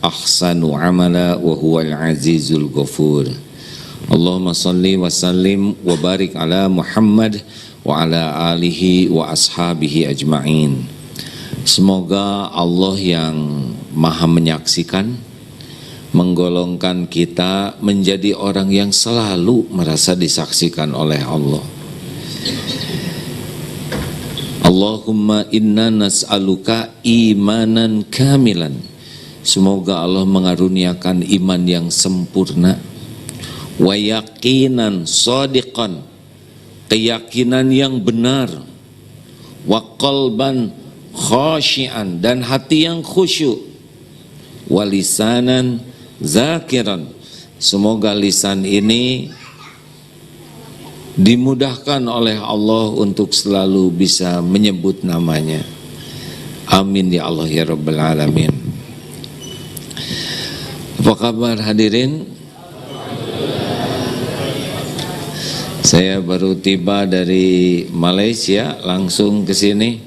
ahsanu amala wa huwal azizul ghafur. Allahumma salli wa sallim wa barik ala Muhammad wa ala alihi wa ashabihi ajma'in. Semoga Allah yang maha menyaksikan menggolongkan kita menjadi orang yang selalu merasa disaksikan oleh Allah. Allahumma inna nas'aluka imanan kamilan. Semoga Allah mengaruniakan iman yang sempurna. Wa yaqinan shadiqan, keyakinan yang benar. Wa qalban khashian, dan hati yang khusyuk. Wa lisanan zakiran, semoga lisan ini dimudahkan oleh Allah untuk selalu bisa menyebut namanya. Amin ya Allah ya Rabbal Alamin. Apa kabar hadirin? Saya baru tiba dari Malaysia, langsung ke sini.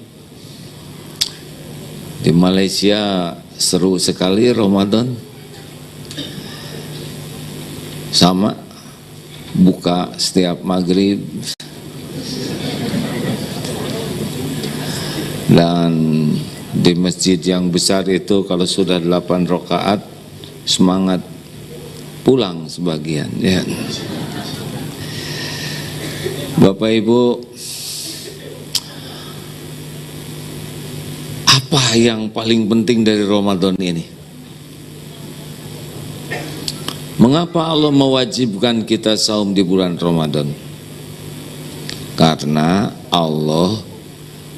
Di Malaysia seru sekali Ramadan. Sama, buka setiap maghrib. Dan di masjid yang besar itu kalau sudah 8 rakaat semangat pulang sebagian ya. Bapak Ibu, apa yang paling penting dari Ramadan ini? Mengapa Allah mewajibkan kita saum di bulan Ramadan? Karena Allah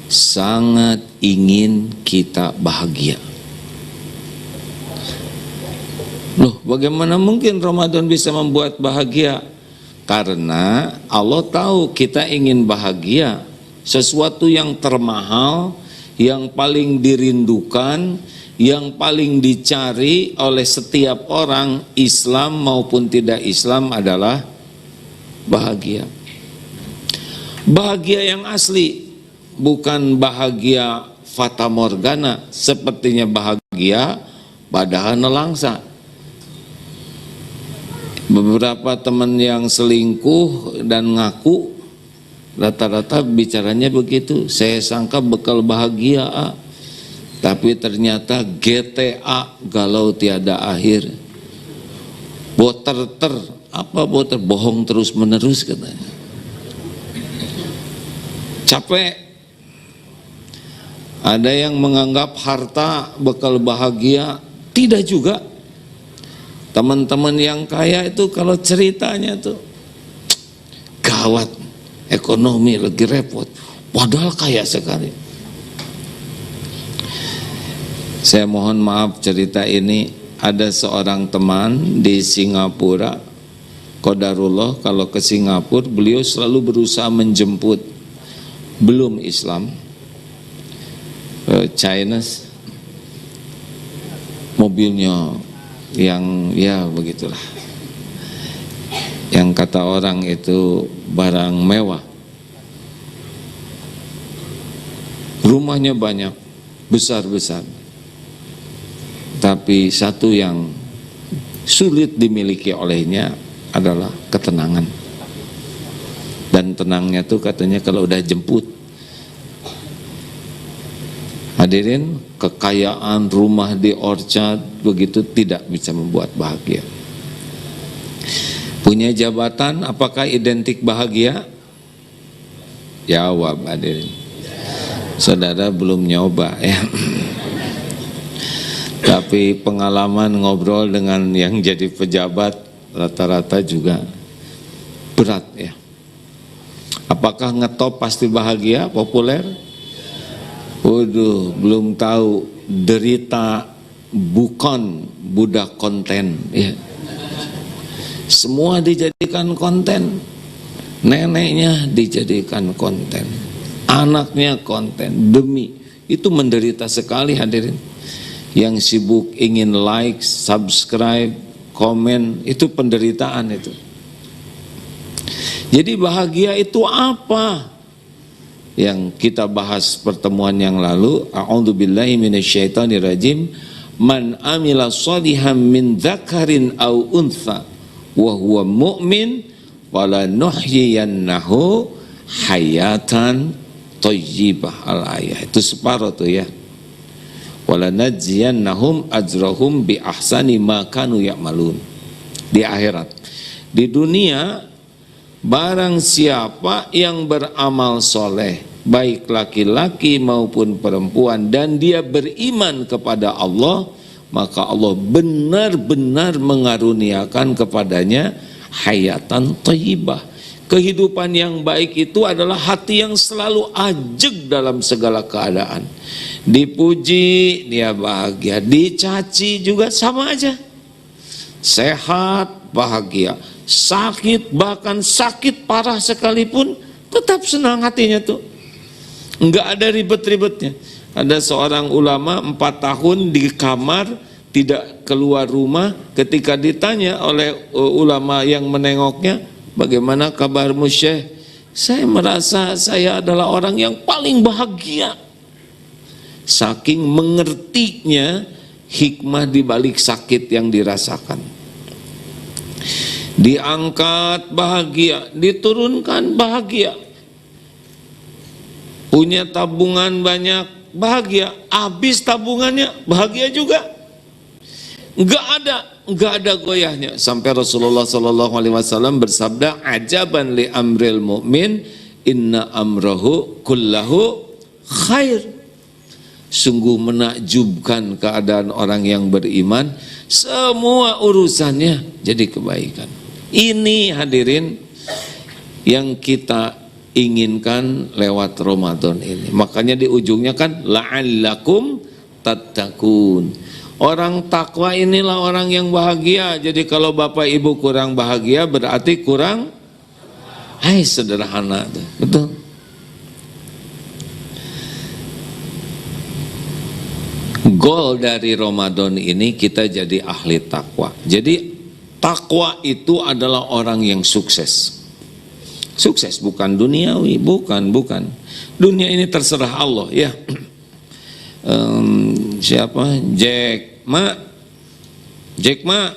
sangat ingin kita bahagia. Loh, bagaimana mungkin Ramadan bisa membuat bahagia? Karena Allah tahu kita ingin bahagia, sesuatu yang termahal, yang paling dirindukan, yang paling dicari oleh setiap orang, Islam maupun tidak Islam, adalah bahagia. Bahagia yang asli, bukan bahagia fata morgana sepertinya bahagia padahal nelangsa. Beberapa teman yang selingkuh dan ngaku rata-rata bicaranya begitu, saya sangka bekal bahagia, tapi ternyata GTA, galau tiada akhir. Boter-ter, apa boter? Bohong terus menerus katanya. Capek. Ada yang menganggap harta bekal bahagia, tidak juga. Teman-teman yang kaya itu kalau ceritanya tuh gawat, ekonomi lagi repot, padahal kaya sekali. Saya mohon maaf cerita ini, ada seorang teman di Singapura, qadarullah kalau ke Singapura beliau selalu berusaha menjemput belum Islam Chinese, mobilnya yang ya begitulah, yang kata orang itu barang mewah, rumahnya banyak, besar-besar. Tapi satu yang sulit dimiliki olehnya adalah ketenangan. Dan tenangnya tuh katanya kalau udah jemput. Hadirin, kekayaan rumah di Orchard begitu tidak bisa membuat bahagia. Punya jabatan apakah identik bahagia? Jawab hadirin. Saudara belum nyoba ya. Tapi pengalaman ngobrol dengan yang jadi pejabat rata-rata juga berat ya. Apakah ngetop pasti bahagia, populer? Waduh, belum tahu derita bukan budak konten ya. Semua dijadikan konten. Neneknya dijadikan konten, anaknya konten, demi itu menderita sekali hadirin. Yang sibuk ingin like, subscribe, komen, itu penderitaan itu. Jadi bahagia itu apa? Yang kita bahas pertemuan yang lalu, a'udzubillahi minasyaitonirrajim, man amila shalihan min dzakarin aw untha wa huwa mu'min wala nuhyiyannahu hayatan thayyibah. Al-ayah itu separuh tuh ya. Wala najziyannahum ajrahum bi ahsani ma kanu ya'malun. Di akhirat. Di dunia, barang siapa yang beramal soleh, baik laki-laki maupun perempuan, dan dia beriman kepada Allah, maka Allah benar-benar mengaruniakan kepadanya hayatan thayyibah. Kehidupan yang baik itu adalah hati yang selalu ajeg dalam segala keadaan. Dipuji, dia bahagia. Dicaci juga sama aja. Sehat, bahagia. Sakit, bahkan sakit parah sekalipun, tetap senang hatinya tuh. Enggak ada ribet-ribetnya. Ada seorang ulama 4 tahun di kamar, tidak keluar rumah. Ketika ditanya oleh ulama yang menengoknya, bagaimana kabarmu Syekh? Saya merasa saya adalah orang yang paling bahagia. Saking mengertinya hikmah di balik sakit yang dirasakan. Diangkat bahagia, diturunkan bahagia. Punya tabungan banyak bahagia, habis tabungannya bahagia juga. Enggak ada goyahnya. Sampai Rasulullah SAW bersabda, ajaban li amril mu'min inna amrahu kullahu khair. Sungguh menakjubkan keadaan orang yang beriman, semua urusannya jadi kebaikan. Ini hadirin yang kita inginkan lewat Ramadan ini. Makanya di ujungnya kan la'allakum tattaqun. Orang takwa inilah orang yang bahagia. Jadi kalau bapak ibu kurang bahagia berarti kurang sederhana tuh. Betul. Goal dari Ramadan ini kita jadi ahli takwa. Jadi takwa itu adalah orang yang sukses. Sukses bukan duniawi, bukan. Dunia ini terserah Allah ya. Siapa? Jack Ma,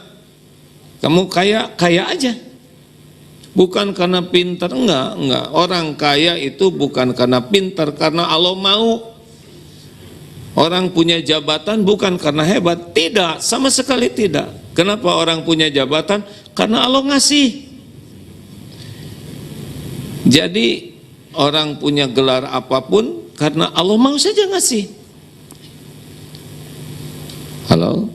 kamu kaya aja. Bukan karena pintar, enggak. Orang kaya itu bukan karena pintar, karena Allah mau. Orang punya jabatan bukan karena hebat, tidak, sama sekali tidak. Kenapa orang punya jabatan? Karena Allah ngasih. Jadi orang punya gelar apapun karena Allah mau saja ngasih. Halo?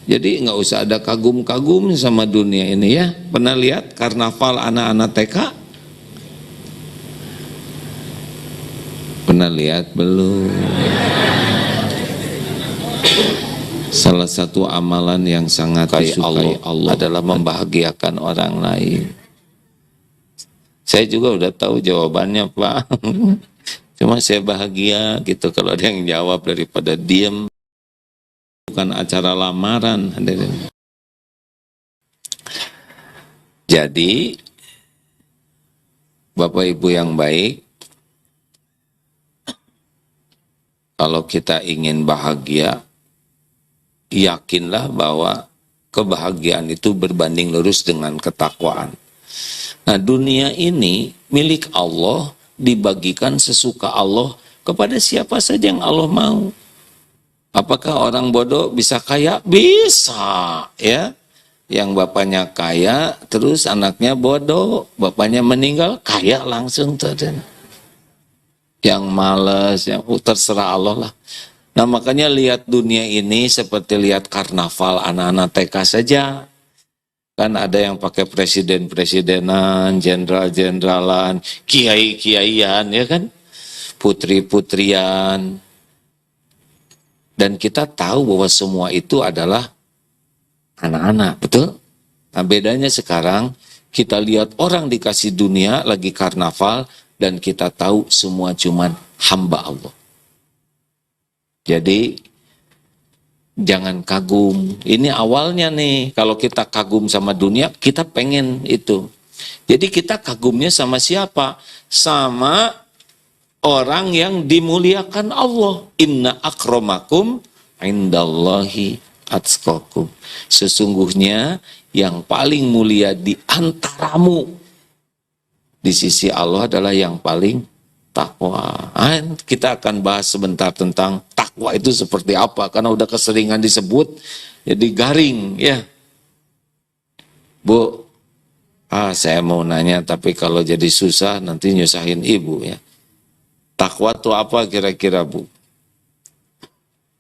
Jadi nggak usah ada kagum-kagum sama dunia ini ya. Pernah lihat karnaval anak-anak TK? Pernah lihat belum? Salah satu amalan yang sangat disukai Allah adalah membahagiakan orang lain. Saya juga udah tahu jawabannya Pak. Cuma saya bahagia gitu kalau ada yang jawab daripada diem. Bukan acara lamaran hadirin. Jadi Bapak Ibu yang baik, kalau kita ingin bahagia, yakinlah bahwa kebahagiaan itu berbanding lurus dengan ketakwaan. Nah, dunia ini milik Allah, dibagikan sesuka Allah kepada siapa saja yang Allah mau. Apakah orang bodoh bisa kaya? Bisa, ya. Yang bapaknya kaya, terus anaknya bodoh, bapaknya meninggal, kaya langsung tuh. Yang malas, yang terserah Allah lah. Nah makanya lihat dunia ini seperti lihat karnaval anak-anak TK saja. Kan ada yang pakai presiden-presidenan, jenderal-jeneralan, kiai-kiaian, ya kan? Putri-putrian. Dan kita tahu bahwa semua itu adalah anak-anak, betul? Nah bedanya sekarang, kita lihat orang dikasih dunia lagi karnaval, dan kita tahu semua cuman hamba Allah. Jadi jangan kagum. Ini awalnya nih, kalau kita kagum sama dunia, kita pengen itu. Jadi kita kagumnya sama siapa? Sama orang yang dimuliakan Allah. Inna akramakum indallahi atqakum. Sesungguhnya yang paling mulia di antaramu di sisi Allah adalah yang paling takwa. Kita akan bahas sebentar tentang takwa itu seperti apa, karena udah keseringan disebut jadi garing ya. Bu, saya mau nanya tapi kalau jadi susah nanti nyusahin ibu ya. Takwa itu apa kira-kira Bu?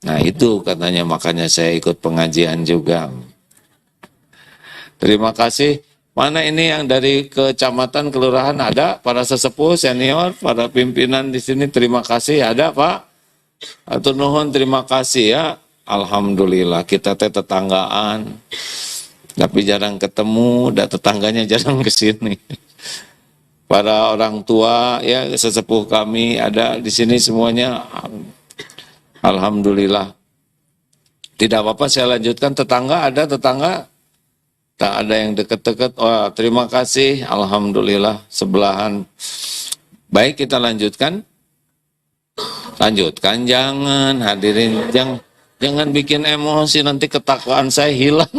Nah itu katanya, makanya saya ikut pengajian juga. Terima kasih. Mana ini yang dari kecamatan, kelurahan ada? Para sesepuh, senior, para pimpinan di sini, terima kasih. Ada Pak? Atur nuhun, terima kasih ya. Alhamdulillah, kita tetanggaan. Tapi jarang ketemu, dan tetangganya jarang kesini. Para orang tua, ya sesepuh kami ada di sini semuanya. Alhamdulillah. Tidak apa-apa, saya lanjutkan. Tetangga ada tetangga? Tak ada yang dekat-dekat. Oh, terima kasih. Alhamdulillah, sebelahan. Baik, kita lanjutkan. Lanjutkan, jangan hadirin, jangan bikin emosi, nanti ketakwaan saya hilang.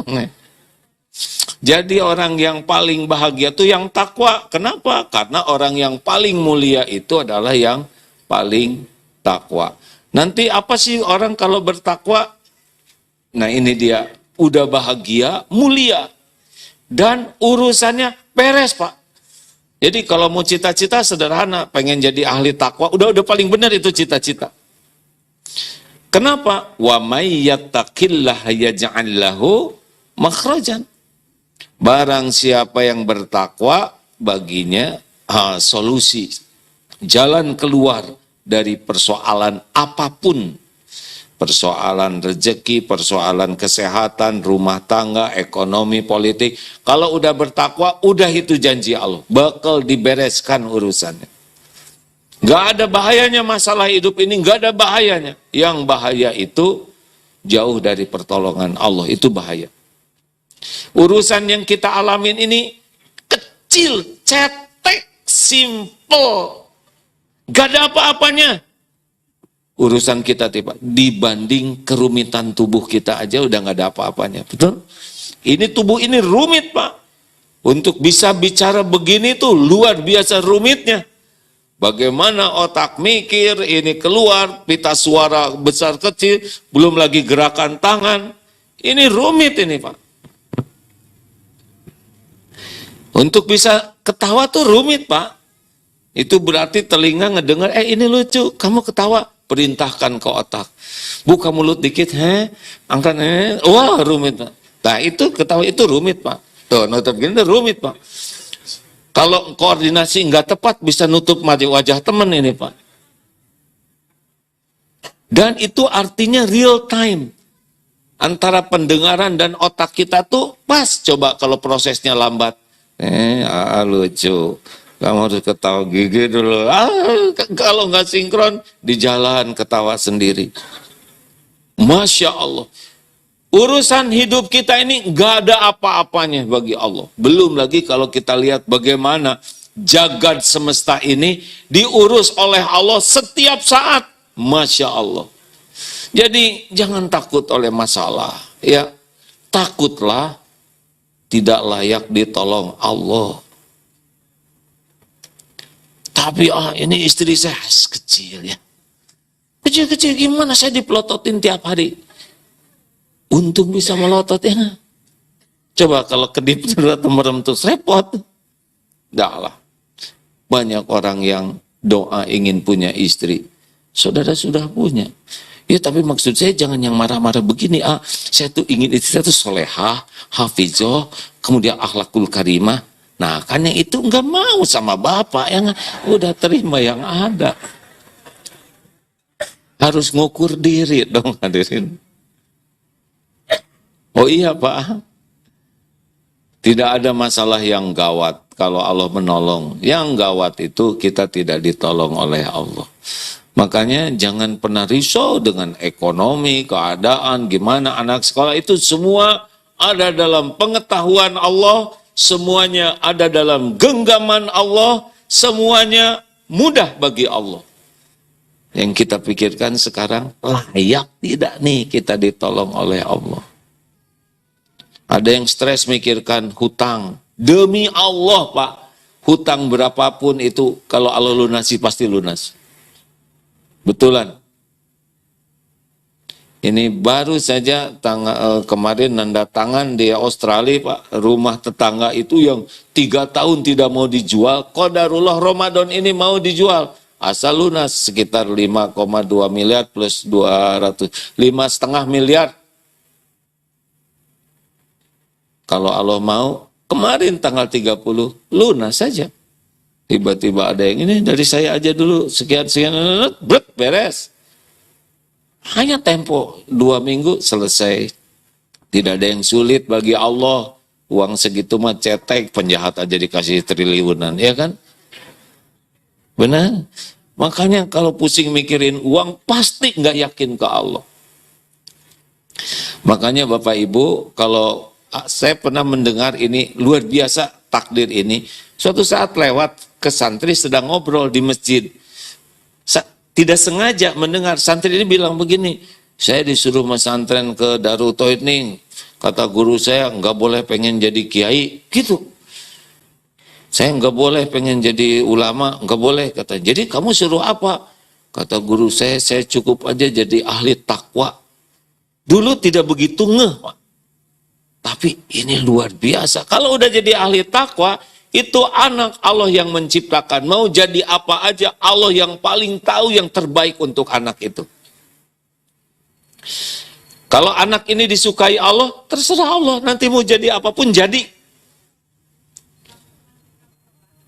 Jadi orang yang paling bahagia itu yang takwa. Kenapa? Karena orang yang paling mulia itu adalah yang paling takwa. Nanti apa sih orang kalau bertakwa? Nah ini dia, udah bahagia, mulia. Dan urusannya beres Pak. Jadi kalau mau cita-cita sederhana, pengen jadi ahli takwa, udah paling benar itu cita-cita. Kenapa? Wa may yattaqillaha yaj'al lahu makhrajan. Barang siapa yang bertakwa, baginya solusi, jalan keluar dari persoalan apapun. Persoalan rezeki, persoalan kesehatan, rumah tangga, ekonomi, politik. Kalau udah bertakwa, udah itu janji Allah. Bakal dibereskan urusannya. Gak ada bahayanya masalah hidup ini, gak ada bahayanya. Yang bahaya itu jauh dari pertolongan Allah, itu bahaya. Urusan yang kita alamin ini kecil, cetek, simple. Gak ada apa-apanya. Urusan kita tiba dibanding kerumitan tubuh kita aja udah nggak ada apa-apanya, betul? Ini tubuh ini rumit Pak. Untuk bisa bicara begini tuh luar biasa rumitnya. Bagaimana otak mikir, ini keluar, pita suara besar kecil, belum lagi gerakan tangan. Ini rumit ini Pak. Untuk bisa ketawa tuh rumit Pak. Itu berarti telinga ngedengar, ini lucu, kamu ketawa. Perintahkan ke otak, buka mulut dikit, angkat, wah rumit Pak. Nah itu ketawa itu rumit Pak. Tuh nutup gini rumit Pak. Kalau koordinasi nggak tepat bisa nutup wajah teman ini Pak. Dan itu artinya real time. Antara pendengaran dan otak kita tuh pas. Coba kalau prosesnya lambat, lucu. Kamu harus ketawa gigi dulu. Kalau nggak sinkron, di jalan ketawa sendiri. Masya Allah. Urusan hidup kita ini nggak ada apa-apanya bagi Allah. Belum lagi kalau kita lihat bagaimana jagad semesta ini diurus oleh Allah setiap saat. Masya Allah. Jadi jangan takut oleh masalah. Ya, takutlah tidak layak ditolong Allah. Tapi ini istri saya kecil ya. Kecil-kecil gimana saya dipelototin tiap hari. Untung bisa melotot ya. Coba kalau kedip atau merem terus repot. Enggak lah. Banyak orang yang doa ingin punya istri. Saudara sudah punya. Ya tapi maksud saya jangan yang marah-marah begini. Saya tuh ingin istri saya tuh solehah, hafizah, kemudian akhlakul karimah. Nah kan yang itu nggak mau sama bapak yang udah terima yang ada. Harus ngukur diri dong hadirin. Oh iya Pak, tidak ada masalah yang gawat kalau Allah menolong. Yang gawat itu kita tidak ditolong oleh Allah. Makanya jangan pernah risau dengan ekonomi, keadaan, gimana anak sekolah, itu semua ada dalam pengetahuan Allah. Semuanya ada dalam genggaman Allah, semuanya mudah bagi Allah. Yang kita pikirkan sekarang, layak tidak nih kita ditolong oleh Allah. Ada yang stres mikirkan hutang. Demi Allah Pak, hutang berapapun itu kalau Allah lunasi pasti lunas. Betulan. Ini baru saja kemarin nanda tangan di Australia Pak, rumah tetangga itu yang 3 tahun tidak mau dijual, qadarullah Ramadan ini mau dijual, asal lunas sekitar 5,2 miliar plus 200, 5,5 miliar. Kalau Allah mau, kemarin tanggal 30 lunas saja. Tiba-tiba ada yang ini dari saya aja dulu, sekian-sekian, beres. Hanya tempo 2 minggu selesai. Tidak ada yang sulit bagi Allah. Uang segitu mah cetek, penjahat aja dikasih triliunan, ya kan? Benar? Makanya kalau pusing mikirin uang, pasti nggak yakin ke Allah. Makanya Bapak Ibu, kalau saya pernah mendengar ini, luar biasa takdir ini. Suatu saat lewat ke santri sedang ngobrol di masjid. Tidak sengaja mendengar santri ini bilang begini, saya disuruh mesantren ke Darut Tauhid nih, kata guru saya nggak boleh pengen jadi kiai, gitu. Saya nggak boleh pengen jadi ulama, nggak boleh, kata. Jadi kamu suruh apa? Kata guru saya cukup aja jadi ahli takwa. Dulu tidak begitu ngeh Pak, tapi ini luar biasa. Kalau udah jadi ahli takwa, itu anak Allah yang menciptakan. Mau jadi apa aja, Allah yang paling tahu yang terbaik untuk anak itu. Kalau anak ini disukai Allah, terserah Allah. Nanti mau jadi apapun jadi.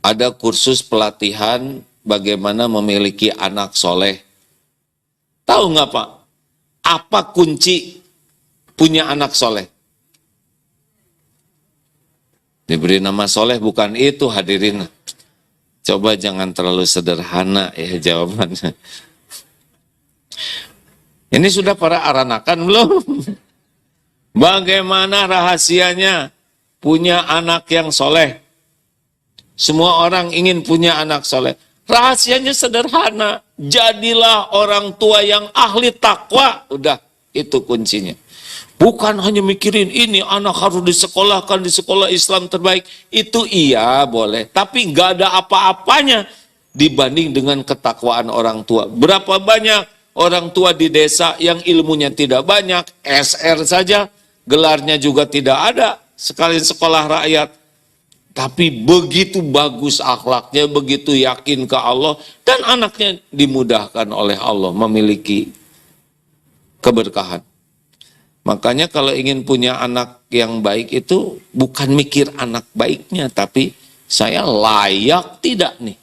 Ada kursus pelatihan bagaimana memiliki anak soleh. Tahu nggak Pak? Apa kunci punya anak soleh? Diberi nama soleh bukan itu hadirin. Coba jangan terlalu sederhana ya jawabannya. Ini sudah para aranakan belum? Bagaimana rahasianya punya anak yang soleh? Semua orang ingin punya anak soleh. Rahasianya sederhana. Jadilah orang tua yang ahli takwa. Udah, itu kuncinya. Bukan hanya mikirin ini anak harus disekolahkan di sekolah Islam terbaik. Itu iya boleh. Tapi nggak ada apa-apanya dibanding dengan ketakwaan orang tua. Berapa banyak orang tua di desa yang ilmunya tidak banyak. SR saja, gelarnya juga tidak ada. Sekali sekolah rakyat. Tapi begitu bagus akhlaknya, begitu yakin ke Allah. Dan anaknya dimudahkan oleh Allah memiliki keberkahan. Makanya kalau ingin punya anak yang baik itu bukan mikir anak baiknya, tapi saya layak tidak nih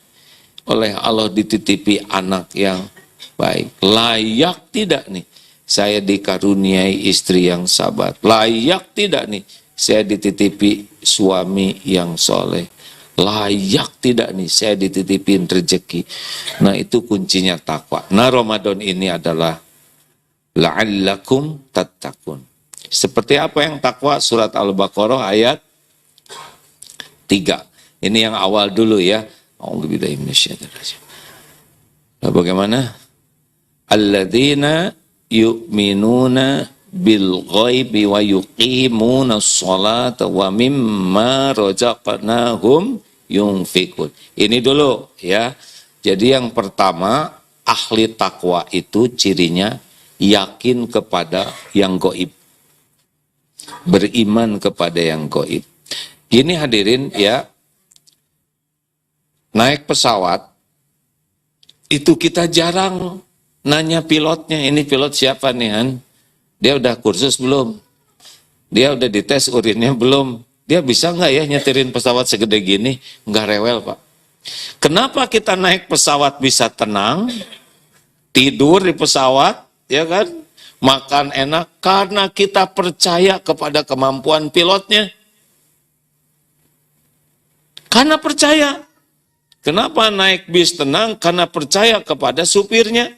oleh Allah dititipi anak yang baik. Layak tidak nih saya dikaruniai istri yang sabar. Layak tidak nih saya dititipi suami yang soleh. Layak tidak nih saya dititipin rezeki. Nah itu kuncinya takwa. Nah Ramadan ini adalah la'allakum tattaqun. Seperti apa yang takwa? Surat Al-Baqarah ayat 3. Ini yang awal dulu ya. A'udzubillahi minasyaitonirrajim. Bagaimana? Alladzina yu'minuna bil ghaibi wa yuqimuna sholata wa mimma razaqnahum yunfikun. Ini dulu ya. Jadi yang pertama, ahli takwa itu cirinya yakin kepada yang gaib, beriman kepada yang gaib. Gini hadirin ya, naik pesawat itu kita jarang nanya pilotnya, ini pilot siapa nih Han? Dia udah kursus belum? Dia udah dites urinnya belum? Dia bisa nggak ya nyetirin pesawat segede gini? Nggak rewel Pak. Kenapa kita naik pesawat bisa tenang, tidur di pesawat, ya kan, makan enak, karena kita percaya kepada kemampuan pilotnya. Karena percaya. Kenapa naik bis tenang? Karena percaya kepada supirnya.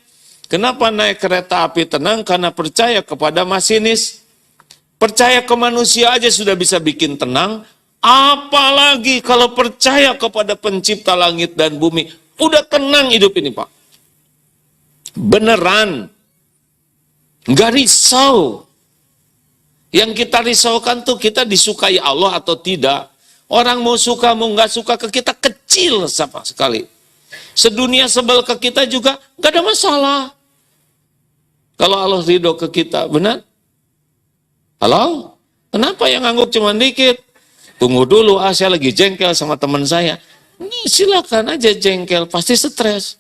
Kenapa naik kereta api tenang? Karena percaya kepada masinis. Percaya ke manusia aja sudah bisa bikin tenang, apalagi kalau percaya kepada pencipta langit dan bumi. Udah tenang hidup ini Pak. Beneran. Nggak risau. Yang kita risaukan tuh kita disukai Allah atau tidak. Orang mau suka mau nggak suka ke kita kecil sama sekali. Sedunia sebel ke kita juga nggak ada masalah. Kalau Allah ridho ke kita, benar? Halo? Kenapa yang ngangguk cuma dikit? Tunggu dulu, saya lagi jengkel sama teman saya. Ini silakan aja jengkel, pasti stres.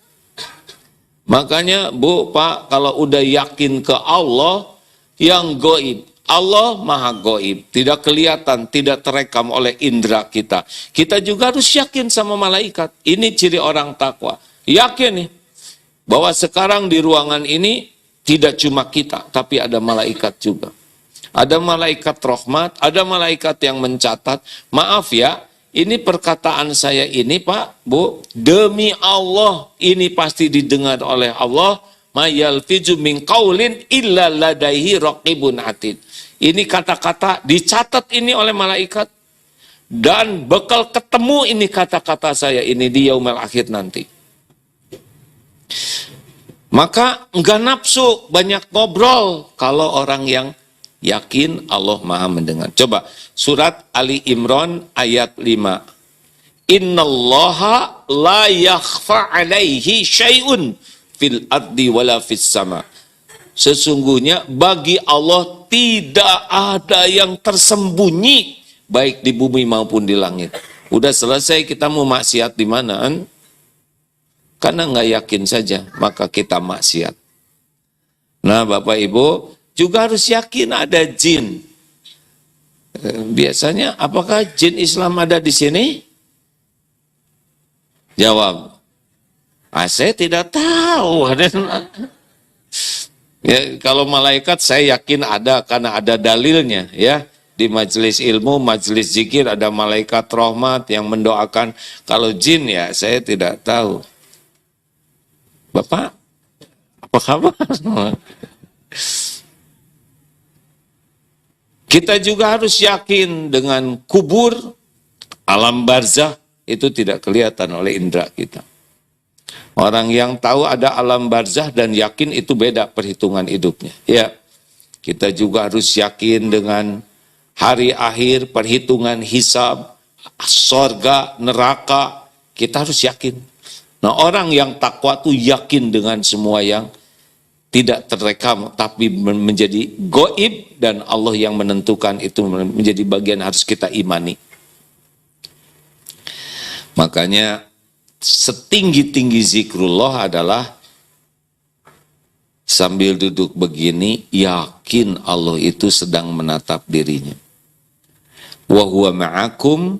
Makanya Bu, Pak, kalau udah yakin ke Allah yang gaib, Allah maha gaib, tidak kelihatan, tidak terekam oleh indera kita. Kita juga harus yakin sama malaikat. Ini ciri orang takwa. Yakin nih, bahwa sekarang di ruangan ini tidak cuma kita, tapi ada malaikat juga. Ada malaikat rahmat, ada malaikat yang mencatat. Maaf ya, ini perkataan saya ini Pak, Bu, demi Allah ini pasti didengar oleh Allah. Ma yalfizu min qaulin illa ladaihi raqibun atid. Ini kata-kata dicatat ini oleh malaikat dan bakal ketemu ini kata-kata saya ini di yaumil akhir nanti. Maka enggak nafsu banyak ngobrol kalau orang yang yakin Allah maha mendengar. Coba surat Ali Imran ayat 5. Innallaha la yakhfa alaihi syai'un fil ardi wala fis sama. Sesungguhnya bagi Allah tidak ada yang tersembunyi baik di bumi maupun di langit. Udah selesai kita mau maksiat di mana? Karena nggak yakin saja maka kita maksiat. Nah Bapak Ibu juga harus yakin ada jin. Biasanya apakah jin Islam ada di sini? Jawab. Saya tidak tahu. Ya, kalau malaikat saya yakin ada karena ada dalilnya ya. Di majelis ilmu, majelis zikir ada malaikat rahmat yang mendoakan. Kalau jin ya saya tidak tahu. Bapak, apa kabar? Kita juga harus yakin dengan kubur, alam barzah itu tidak kelihatan oleh indera kita. Orang yang tahu ada alam barzah dan yakin itu beda perhitungan hidupnya. Ya, kita juga harus yakin dengan hari akhir, perhitungan hisab, sorga, neraka. Kita harus yakin. Nah, orang yang takwa itu yakin dengan semua yang tidak terekam, tapi menjadi gaib dan Allah yang menentukan itu menjadi bagian harus kita imani. Makanya setinggi-tinggi zikrullah adalah sambil duduk begini, yakin Allah itu sedang menatap dirinya. Wa huwa ma'akum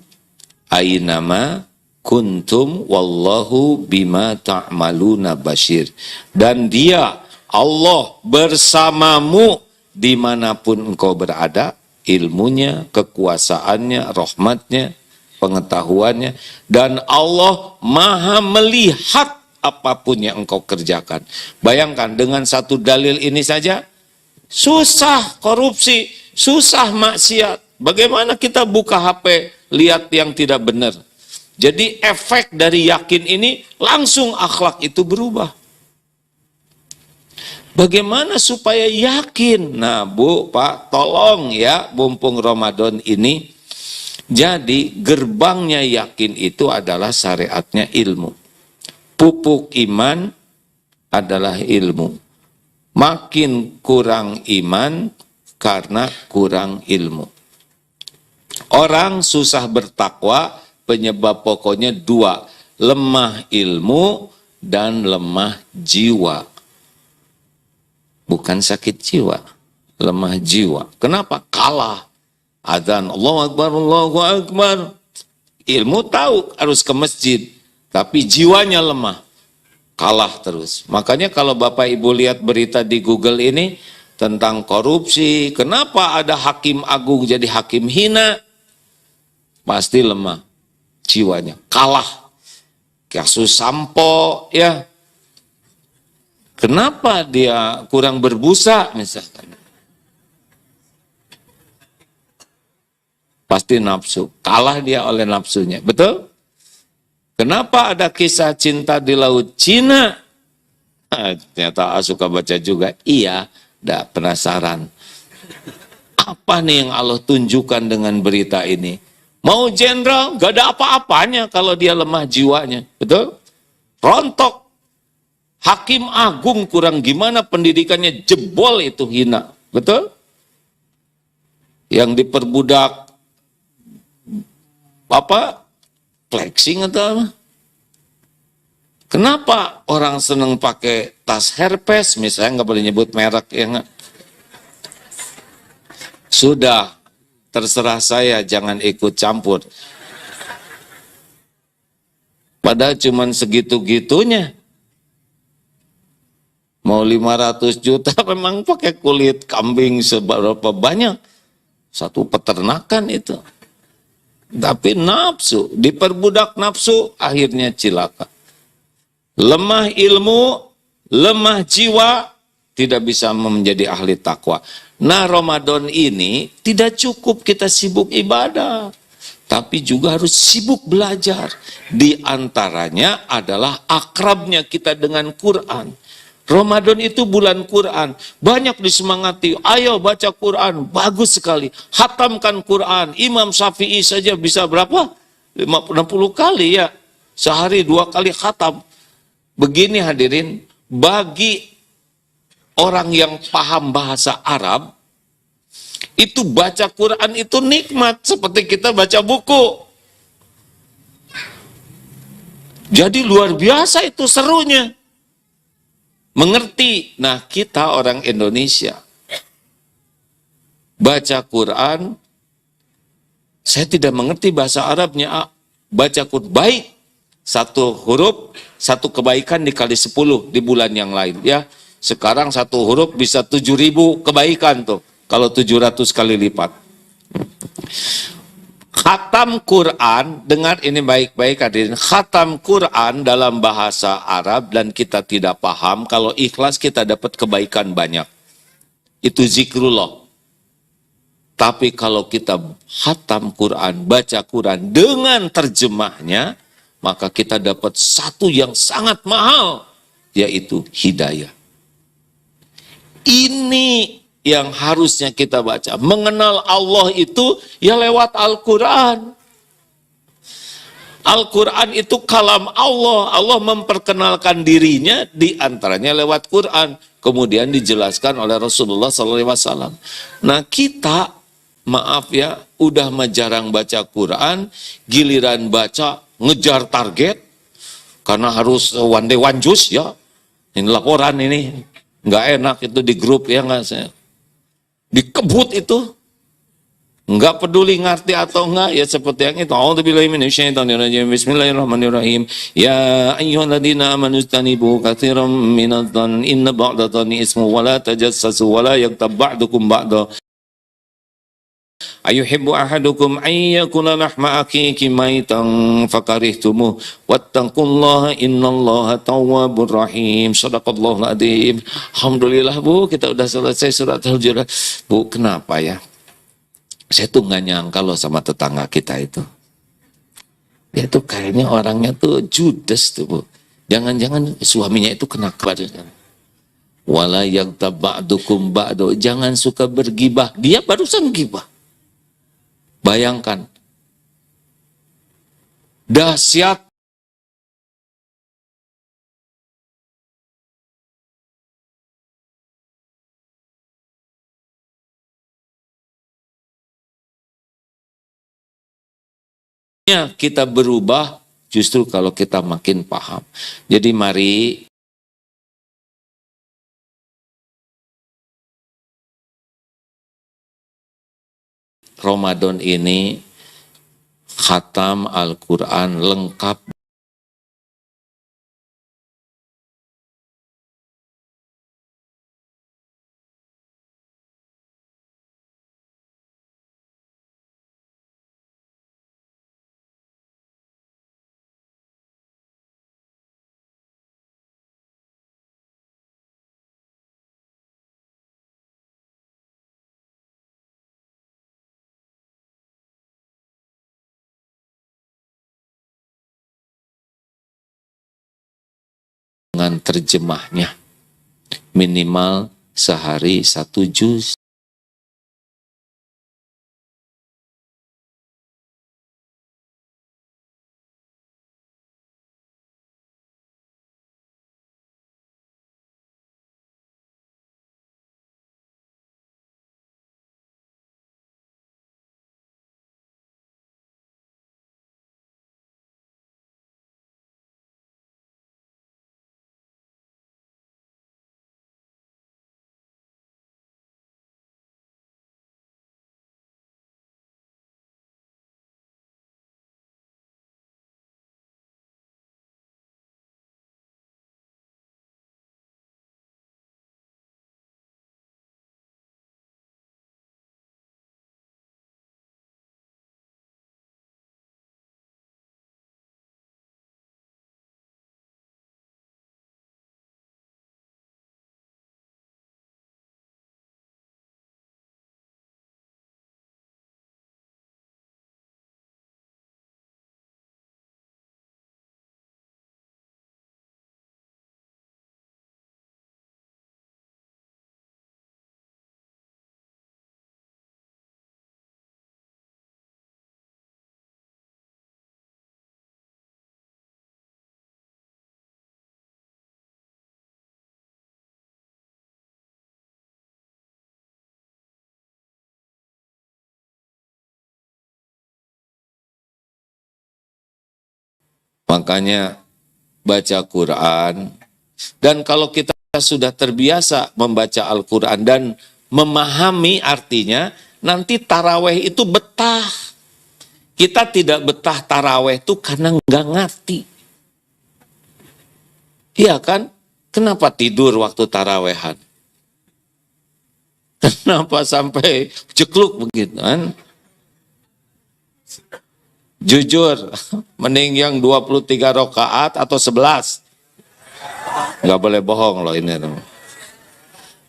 aynama kuntum wallahu bima ta'maluna basyir. Dan dia Allah bersamamu dimanapun engkau berada, ilmunya, kekuasaannya, rahmatnya, pengetahuannya, dan Allah maha melihat apapun yang engkau kerjakan. Bayangkan dengan satu dalil ini saja, susah korupsi, susah maksiat. Bagaimana kita buka HP, lihat yang tidak benar. Jadi efek dari yakin ini langsung akhlak itu berubah. Bagaimana supaya yakin? Nah Bu, Pak, tolong ya, mumpung Ramadan ini. Jadi gerbangnya yakin itu adalah syariatnya ilmu. Pupuk iman adalah ilmu. Makin kurang iman karena kurang ilmu. Orang susah bertakwa, penyebab pokoknya dua. Lemah ilmu dan lemah jiwa. Bukan sakit jiwa, lemah jiwa. Kenapa? Kalah. Adzan, Allahu Akbar, Allahu Akbar. Ilmu tahu harus ke masjid, tapi jiwanya lemah. Kalah terus. Makanya kalau Bapak Ibu lihat berita di Google ini tentang korupsi, kenapa ada hakim agung jadi hakim hina? Pasti lemah jiwanya. Kalah. Kasus Sampo, ya. Kenapa dia kurang berbusa misalkan? Pasti nafsu. Kalah dia oleh nafsunya. Betul? Kenapa ada kisah cinta di Laut Cina? Ternyata suka baca juga. Iya, dah penasaran. Apa nih yang Allah tunjukkan dengan berita ini? Mau jenderal, gak ada apa-apanya kalau dia lemah jiwanya. Betul? Rontok. Hakim agung kurang gimana pendidikannya, jebol itu hina. Betul? Yang diperbudak apa? Flexing atau apa? Kenapa orang seneng pakai tas Hermes, misalnya, nggak boleh nyebut merek ya nggak? Sudah, terserah saya, jangan ikut campur. Padahal cuman segitu-gitunya. Mau 500 juta memang pakai kulit kambing seberapa banyak. Satu peternakan itu. Tapi nafsu, diperbudak nafsu, akhirnya cilaka. Lemah ilmu, lemah jiwa, tidak bisa menjadi ahli takwa. Nah, Ramadan ini tidak cukup kita sibuk ibadah, tapi juga harus sibuk belajar. Di antaranya adalah akrabnya kita dengan Quran. Ramadan itu bulan Quran, banyak disemangati, ayo baca Quran, bagus sekali. Hatamkan Quran, Imam Syafi'i saja bisa berapa? 60 kali ya, sehari 2 kali khatam. Begini hadirin, bagi orang yang paham bahasa Arab, itu baca Quran itu nikmat, seperti kita baca buku. Jadi luar biasa itu serunya. Mengerti. Nah, kita orang Indonesia, baca Quran, saya tidak mengerti bahasa Arabnya, baca Quran, baik. Satu huruf, satu kebaikan dikali 10 di bulan yang lain. Ya, sekarang satu huruf bisa 7.000 kebaikan tuh. Kalau 700 kali lipat. Khatam Quran, dengar ini baik-baik hadirin. Khatam Quran dalam bahasa Arab dan kita tidak paham, kalau ikhlas kita dapat kebaikan banyak. Itu zikrullah. Tapi kalau kita khatam Quran, baca Quran dengan terjemahnya, maka kita dapat satu yang sangat mahal, yaitu hidayah. Ini yang harusnya kita baca. Mengenal Allah itu ya lewat Al-Quran. Al-Quran itu kalam Allah. Allah memperkenalkan dirinya di antaranya lewat Quran. Kemudian dijelaskan oleh Rasulullah SAW. Nah, kita, maaf ya, udah jarang baca Quran, giliran baca ngejar target, karena harus one day one juice ya. Ini laporan ini, nggak enak itu di grup ya nggak saya. Dikebut itu, nggak peduli ngerti atau enggak, ya seperti yang itu. A'udzubillahi minasyaitonirrajim. Bismillahirrahmanirrahim. Ya ayyuhalladzina amanu istanibu katsiran minadh-dhann inna ba'dadh-dhanni ismu wa la tajassasu wa la yaghtab ba'dukum ba'da. Ayuhibbu ahadukum ayyakula lahma akiki maitan fakarihtumuh wattaqullaha innallaha tawwabur rahim. Shadaqallahul adzim. Alhamdulillah Bu, kita udah selesai surat Al-Hujurat. Bu, kenapa ya? Saya tuh nggak nyangka loh sama tetangga kita itu. Dia tuh kayaknya orangnya tuh judes tuh Bu. Jangan-jangan suaminya itu kena kebadan. Wala yaghtab ba'dukum ba'du. Jangan suka bergibah. Dia barusan gibah. Bayangkan, dahsyat kita berubah justru kalau kita makin paham. Jadi mari Ramadan ini khatam Al-Quran lengkap. Dengan terjemahnya minimal sehari 1 juz. Makanya baca Quran, dan kalau kita sudah terbiasa membaca Al-Quran dan memahami artinya, nanti taraweh itu betah. Kita tidak betah taraweh itu karena nggak ngerti. Iya kan? Kenapa tidur waktu tarawehan? Kenapa sampai cekluk begitu kan? Jujur, mending yang 23 rakaat atau 11. Nggak boleh bohong loh ini.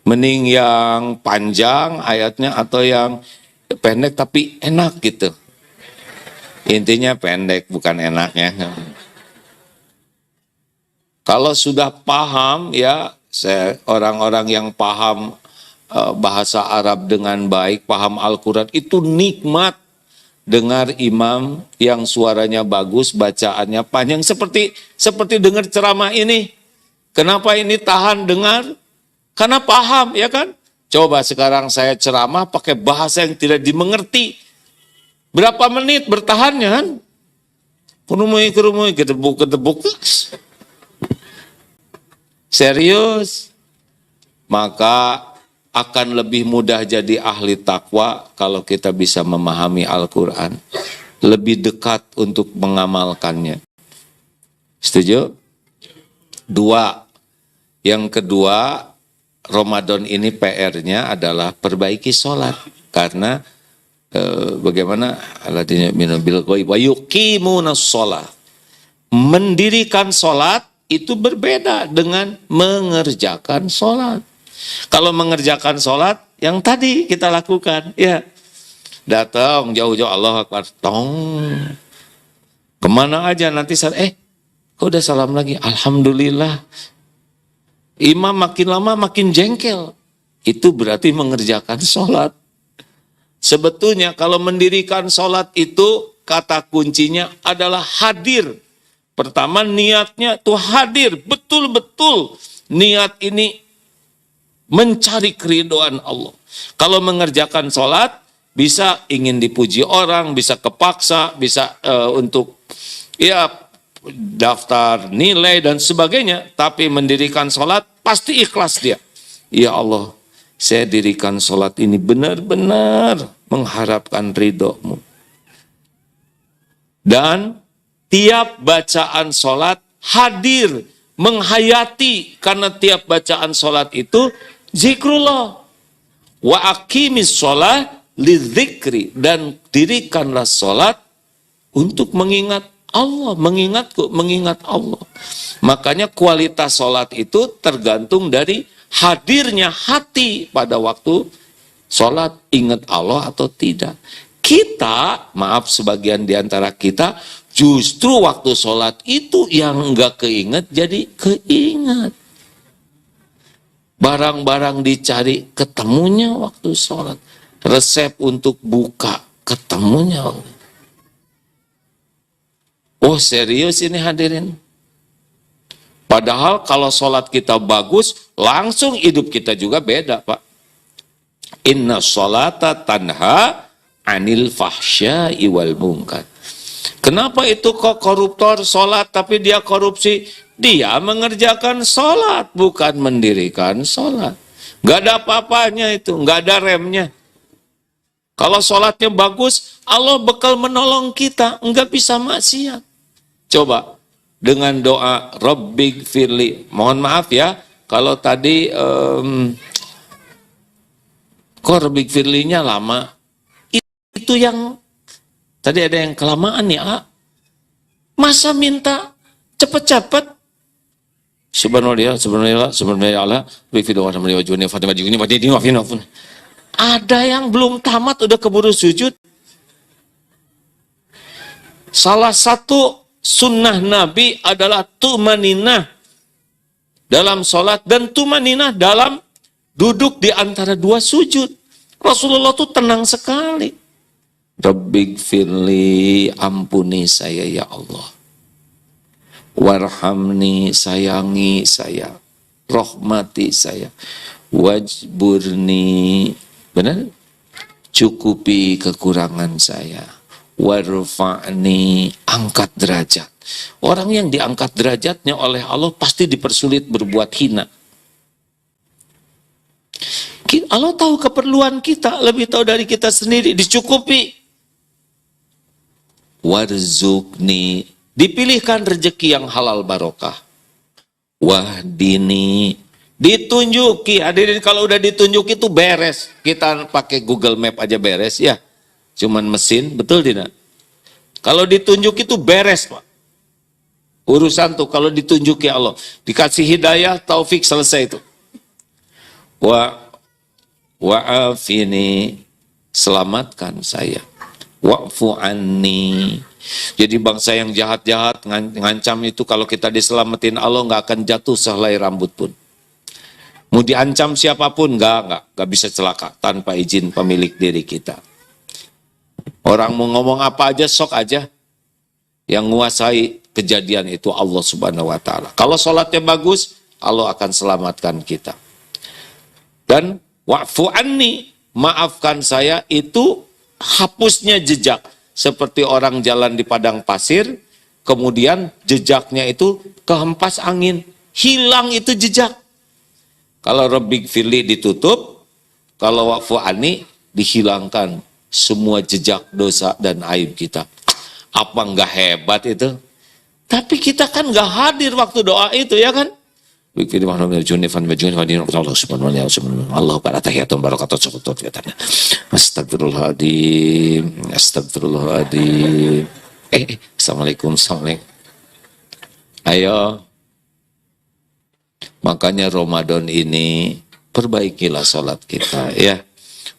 Mending yang panjang ayatnya atau yang pendek tapi enak gitu. Intinya pendek, bukan enaknya. Kalau sudah paham ya, orang-orang yang paham bahasa Arab dengan baik, paham Al-Quran, itu nikmat dengar imam yang suaranya bagus, bacaannya panjang, seperti dengar ceramah ini. Kenapa ini tahan dengar? Karena paham, ya kan? Coba sekarang saya ceramah pakai bahasa yang tidak dimengerti. Berapa menit bertahannya kan? Kerumui, ketebuk. Serius. Maka akan lebih mudah jadi ahli takwa kalau kita bisa memahami Al-Quran. Lebih dekat untuk mengamalkannya. Setuju? 2. Yang kedua, Ramadan ini PR-nya adalah perbaiki sholat. Karena bagaimana alladzina yu'minuna bil ghaib wa yuqimunas shalah. Mendirikan sholat itu berbeda dengan mengerjakan sholat. Kalau mengerjakan sholat, yang tadi kita lakukan, ya datang jauh-jauh Allah Akbar, tong, kemana aja nanti kok udah salam lagi, alhamdulillah. Imam makin lama makin jengkel, itu berarti mengerjakan sholat. Sebetulnya kalau mendirikan sholat itu kata kuncinya adalah hadir. Pertama niatnya tuh hadir, betul-betul niat ini mencari keridhaan Allah. Kalau mengerjakan sholat, bisa ingin dipuji orang, bisa kepaksa, bisa untuk ya daftar nilai dan sebagainya. Tapi mendirikan sholat, pasti ikhlas dia. Ya Allah, saya dirikan sholat ini benar-benar mengharapkan ridho-Mu. Dan tiap bacaan sholat hadir, menghayati, karena tiap bacaan sholat itu zikrullah. Wa aqimis sholat lidzikri, dan dirikanlah sholat untuk mengingat Allah, mengingat Allah. Makanya kualitas sholat itu tergantung dari hadirnya hati pada waktu sholat, ingat Allah atau tidak. Kita, maaf sebagian di antara kita, justru waktu sholat itu yang enggak keinget jadi keinget. Barang-barang dicari ketemunya waktu sholat. Resep untuk buka ketemunya. Oh serius ini hadirin. Padahal kalau sholat kita bagus, langsung hidup kita juga beda Pak. Inna sholata tanha anil fahsya'i wal munkar. Kenapa itu kok koruptor sholat tapi dia korupsi? Dia mengerjakan sholat, bukan mendirikan sholat. Gak ada apa-apanya itu, gak ada remnya. Kalau sholatnya bagus, Allah bakal menolong kita, enggak bisa maksiat. Coba, dengan doa Rabbig firli, mohon maaf ya, kalau tadi kok Rabbig firlinya lama, itu yang tadi ada yang kelamaan ya. Masa minta cepet-cepet? Subhanallah, ada yang belum tamat udah keburu sujud. Salah satu sunnah Nabi adalah tumaninah dalam sholat dan tumaninah dalam duduk di antara dua sujud. Rasulullah tuh tenang sekali. Rabbig firli, ampuni saya ya Allah. Warhamni, sayangi saya. Rahmati saya. Wajburni, benar? Cukupi kekurangan saya. Warfa'ni, angkat derajat. Orang yang diangkat derajatnya oleh Allah pasti dipersulit berbuat hina. Allah tahu keperluan kita, lebih tahu dari kita sendiri, dicukupi. Warzukni, dipilihkan rezeki yang halal barokah. Wahdini, ditunjuki. Hadirin, kalau udah ditunjuk itu beres. Kita pakai Google Map aja beres ya. Cuman mesin, betul tidak? Kalau ditunjuk itu beres, Pak. Urusan tuh kalau ditunjuki Allah. Dikasih hidayah, taufik, selesai itu. Wa'afini, selamatkan saya. Wa'fu anni. Jadi bangsa yang jahat-jahat ngancam itu, kalau kita diselamatin Allah nggak akan jatuh sehelai rambut pun. Mau diancam siapapun nggak bisa celaka tanpa izin pemilik diri kita. Orang mau ngomong apa aja sok aja. Yang menguasai kejadian itu Allah Subhanahu wa taala. Kalau sholatnya bagus, Allah akan selamatkan kita. Dan wa'fu anni, maafkan saya, itu hapusnya jejak. Seperti orang jalan di padang pasir, kemudian jejaknya itu kehempas angin. Hilang itu jejak. Kalau Rabbik firli ditutup, kalau wa'fu anni dihilangkan semua jejak dosa dan aib kita. Apa enggak hebat itu? Tapi kita kan enggak hadir waktu doa itu, ya kan? Astagfirullahaladzim. Assalamualaikum. Ayo. Makanya Ramadan ini perbaikilah sholat kita, ya.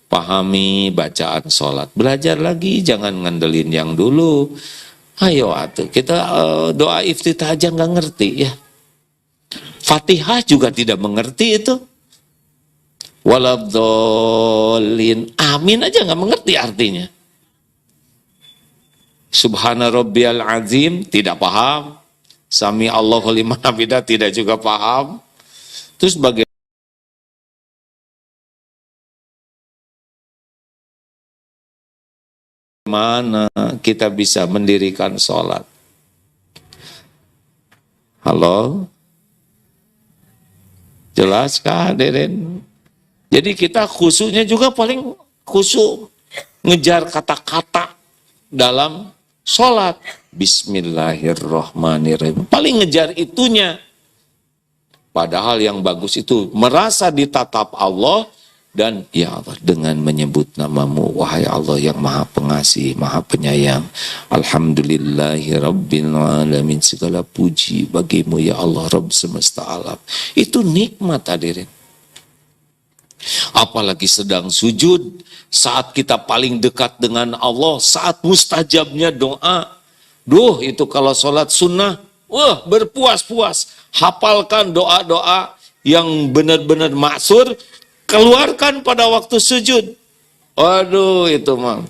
Pahami bacaan sholat. Belajar lagi, jangan ngandelin yang dulu. Ayo atuh, kita doa iftitah aja nggak ngerti, ya. Fatihah juga tidak mengerti itu. Waladhdallin, amin aja nggak mengerti artinya. Subhana rabbiyal azim tidak paham. Sami Allahu liman hamidah tidak juga paham. Terus bagaimana kita bisa mendirikan sholat? Halo? Jelas kah, hadirin? Jadi kita khusyuknya juga paling khusyuk ngejar kata-kata dalam sholat. Bismillahirrahmanirrahim. Paling ngejar itunya. Padahal yang bagus itu merasa ditatap Allah dan ya Allah dengan menyebut namamu, wahai Allah yang maha pengasih, maha penyayang. Alhamdulillahi Rabbil Alamin, segala puji bagimu ya Allah Rabb semesta alam. Itu nikmat, hadirin. Apalagi sedang sujud, saat kita paling dekat dengan Allah, saat mustajabnya doa. Duh, itu kalau sholat sunnah, wah berpuas-puas. Hafalkan doa-doa yang benar-benar maksur, keluarkan pada waktu sujud. Waduh, itu mah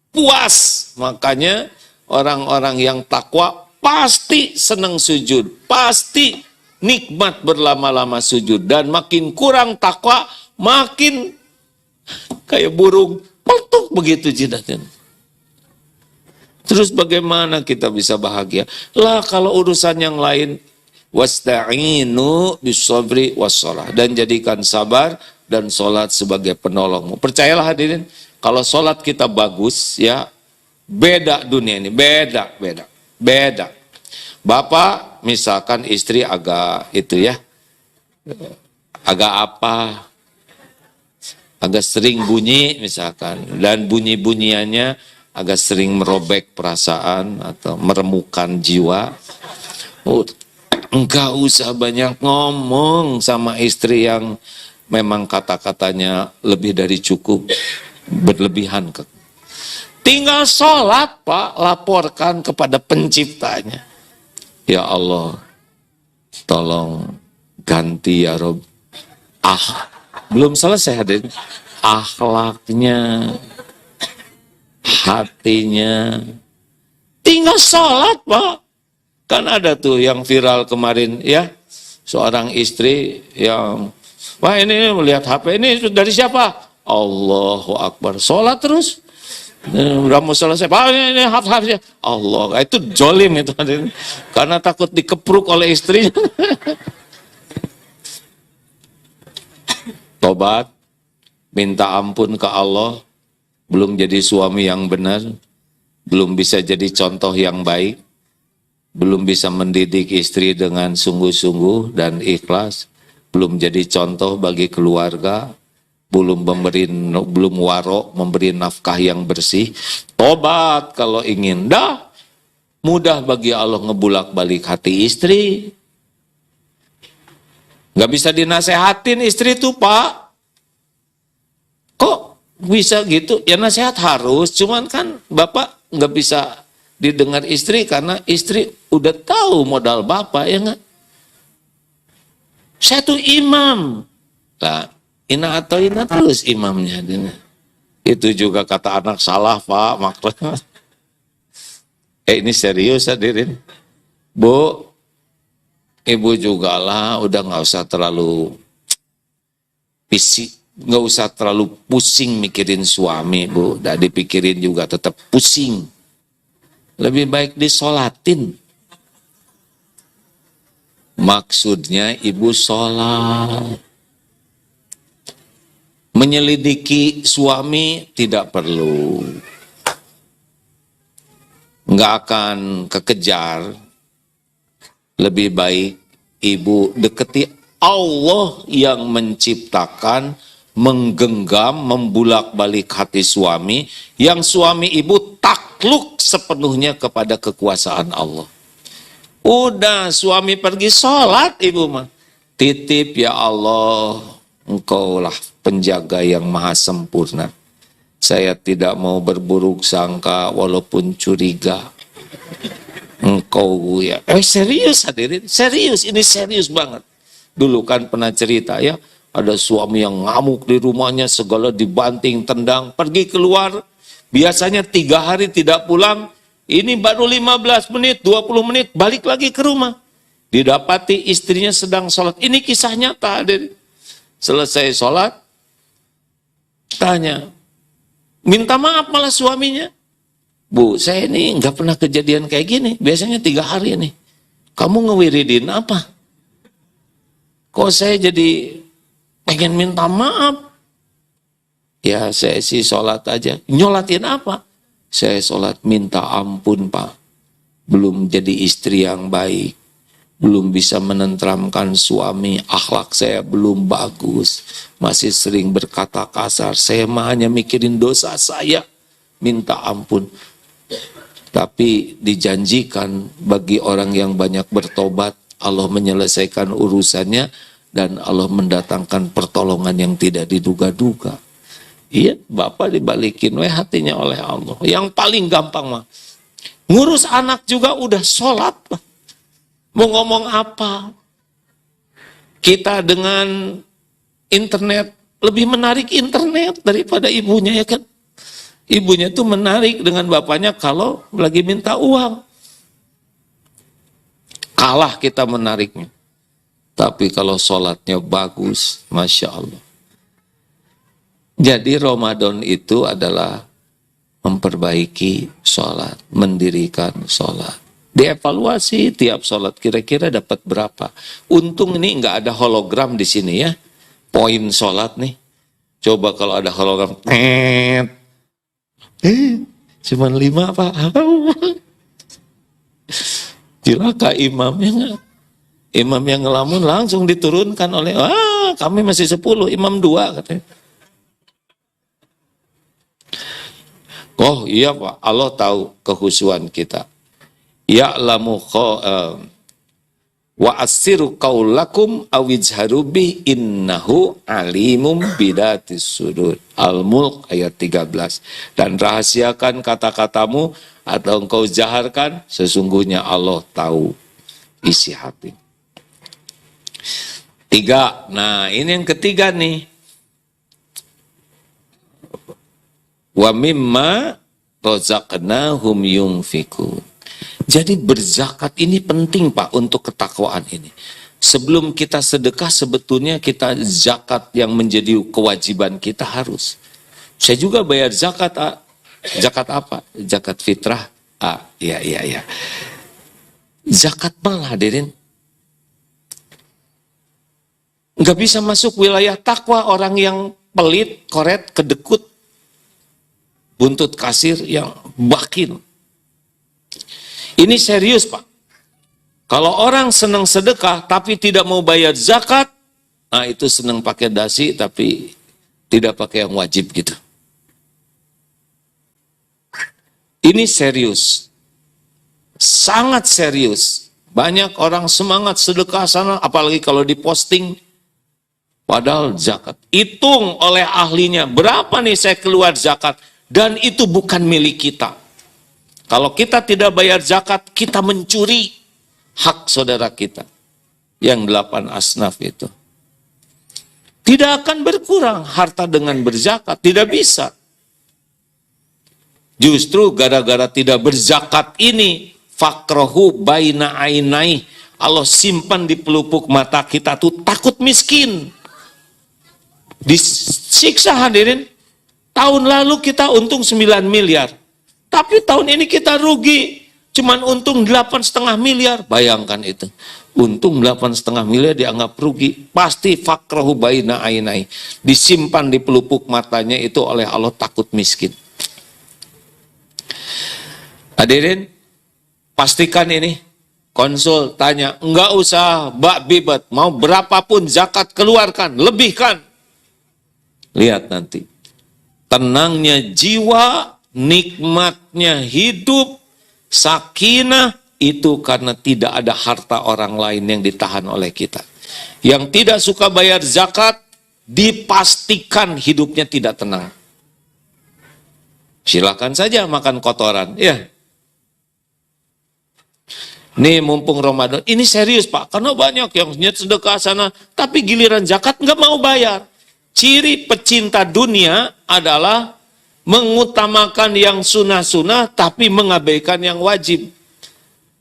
puas. Makanya orang-orang yang takwa pasti senang sujud, pasti nikmat berlama-lama sujud. Dan makin kurang takwa, makin kayak burung peletuk begitu jidatnya. Terus bagaimana kita bisa bahagia? Lah kalau urusan yang lain, wasta'inu bis-sabri was-shalah, dan jadikan sabar dan sholat sebagai penolongmu. Percayalah hadirin, kalau sholat kita bagus, ya beda dunia ini, beda. Bapak misalkan istri agak itu ya, agak apa, agak sering bunyi misalkan, dan bunyi-bunyiannya agak sering merobek perasaan atau meremukan jiwa. Oh, enggak usah banyak ngomong sama istri yang memang kata-katanya lebih dari cukup, berlebihan. Tinggal sholat, Pak, laporkan kepada penciptanya. Ya Allah, tolong ganti ya Rob. Belum selesai hadirin. Akhlaknya, hatinya. Tinggal sholat, Pak. Kan ada tuh yang viral kemarin ya, seorang istri yang, wah ini melihat HP, ini dari siapa? Allahu Akbar, sholat terus. Udah mau selesai, Pak, ini harusnya Allah, itu jolim itu, karena takut dikepruk oleh istrinya. Tobat, minta ampun ke Allah, belum jadi suami yang benar, belum bisa jadi contoh yang baik, belum bisa mendidik istri dengan sungguh-sungguh dan ikhlas, belum jadi contoh bagi keluarga, belum warok memberi nafkah yang bersih. Tobat kalau ingin. Dah mudah bagi Allah ngebulak-balik hati istri. Nggak bisa dinasehatin istri tuh, Pak. Kok bisa gitu? Ya nasihat harus, cuman kan Bapak nggak bisa didengar istri karena istri udah tahu modal Bapak, ya nggak? Saya tuh imam. Nah, ina atau ina terus imamnya. Itu juga kata anak salah, Pak, maksudnya. Ini serius hadirin. Bu, ibu juga lah, udah nggak usah terlalu nggak usah terlalu pusing mikirin suami, Bu. Udah dipikirin juga tetap pusing. Lebih baik disolatin. Maksudnya ibu sholat. Menyelidiki suami tidak perlu. Nggak akan kekejar. Lebih baik ibu deketi Allah yang menciptakan, menggenggam, membulak-balik hati suami, yang suami ibu takluk sepenuhnya kepada kekuasaan Allah. Udah suami pergi sholat, ibu mah titip, ya Allah, Engkaulah penjaga yang maha sempurna. Saya tidak mau berburuk sangka walaupun curiga. Engkau ya, serius hadirin, serius, ini serius banget. Dulu kan pernah cerita ya, ada suami yang ngamuk di rumahnya, segala dibanting, tendang, pergi keluar, biasanya 3 hari tidak pulang, ini baru 15 menit, 20 menit, balik lagi ke rumah. Didapati istrinya sedang sholat, ini kisah nyata hadirin. Selesai sholat, tanya, minta maaf malah suaminya. Bu, saya ini nggak pernah kejadian kayak gini, biasanya 3 hari ini. Kamu ngewiridin apa? Kok saya jadi pengen minta maaf? Ya saya sih sholat aja. Nyolatin apa? Saya sholat minta ampun, Pak. Belum jadi istri yang baik. Belum bisa menenteramkan suami. Akhlak saya belum bagus. Masih sering berkata kasar. Saya mah hanya mikirin dosa saya. Minta ampun. Tapi dijanjikan bagi orang yang banyak bertobat, Allah menyelesaikan urusannya dan Allah mendatangkan pertolongan yang tidak diduga-duga. Iya, Bapak dibalikin hatinya oleh Allah. Yang paling gampang mah, ngurus anak juga udah sholat. Mau ngomong apa? Kita dengan internet, lebih menarik internet daripada ibunya, ya kan? Ibunya tuh menarik dengan bapaknya kalau lagi minta uang. Kalah kita menariknya. Tapi kalau sholatnya bagus, Masya Allah. Jadi Ramadan itu adalah memperbaiki sholat, mendirikan sholat. Dievaluasi tiap sholat kira-kira dapat berapa. Untung ini nggak ada hologram di sini ya. Poin sholat nih. Coba kalau ada hologram, cuman 5 Pak. Cilaka imamnya nggak. Imam yang ngelamun langsung diturunkan oleh, kami masih 10, imam 2 katanya. Oh iya Pak, Allah tahu kehusuan kita. Ya'lamu wa asiru qaulakum awijharu bi innahu alimum bidatis sudur. Al-Mulk ayat 13. Dan rahasiakan kata-katamu atau engkau jaharkan, sesungguhnya Allah tahu isi hati. 3. Nah, ini yang ketiga nih. Wa mimma razaqnahum yunfikun. Jadi berzakat ini penting Pak untuk ketakwaan ini. Sebelum kita sedekah sebetulnya kita zakat yang menjadi kewajiban kita harus. Saya juga bayar zakat, Zakat apa? Zakat fitrah. Iya. Zakat mal hadirin. Nggak bisa masuk wilayah takwa orang yang pelit, koret, kedekut, buntut kasir yang bakin. Ini serius Pak. Kalau orang senang sedekah tapi tidak mau bayar zakat, nah itu senang pakai dasi tapi tidak pakai yang wajib gitu. Ini serius. Sangat serius. Banyak orang semangat sedekah sana, apalagi kalau diposting. Padahal zakat. Hitung oleh ahlinya, berapa nih saya keluar zakat. Dan itu bukan milik kita. Kalau kita tidak bayar zakat, kita mencuri hak saudara kita. Yang 8 asnaf itu. Tidak akan berkurang harta dengan berzakat. Tidak bisa. Justru gara-gara tidak berzakat ini, fakrohu baina ainai, Allah simpan di pelupuk mata kita tuh takut miskin. Disiksa hadirin. Tahun lalu kita untung 9 miliar. Tapi tahun ini kita rugi. Cuman untung 8,5 miliar. Bayangkan itu. Untung 8,5 miliar dianggap rugi. Pasti fakrohu baina ainai. Disimpan di pelupuk matanya itu oleh Allah takut miskin. Hadirin, pastikan ini. Konsul, tanya. Enggak usah bak bibet. Mau berapapun zakat keluarkan. Lebihkan. Lihat nanti. Tenangnya jiwa, nikmatnya hidup, sakinah, itu karena tidak ada harta orang lain yang ditahan oleh kita. Yang tidak suka bayar zakat, dipastikan hidupnya tidak tenang. Silakan saja makan kotoran. Ya. Nih mumpung Ramadan, ini serius Pak, karena banyak yang niat sedekah sana, tapi giliran zakat nggak mau bayar. Ciri pecinta dunia adalah mengutamakan yang sunnah-sunnah tapi mengabaikan yang wajib.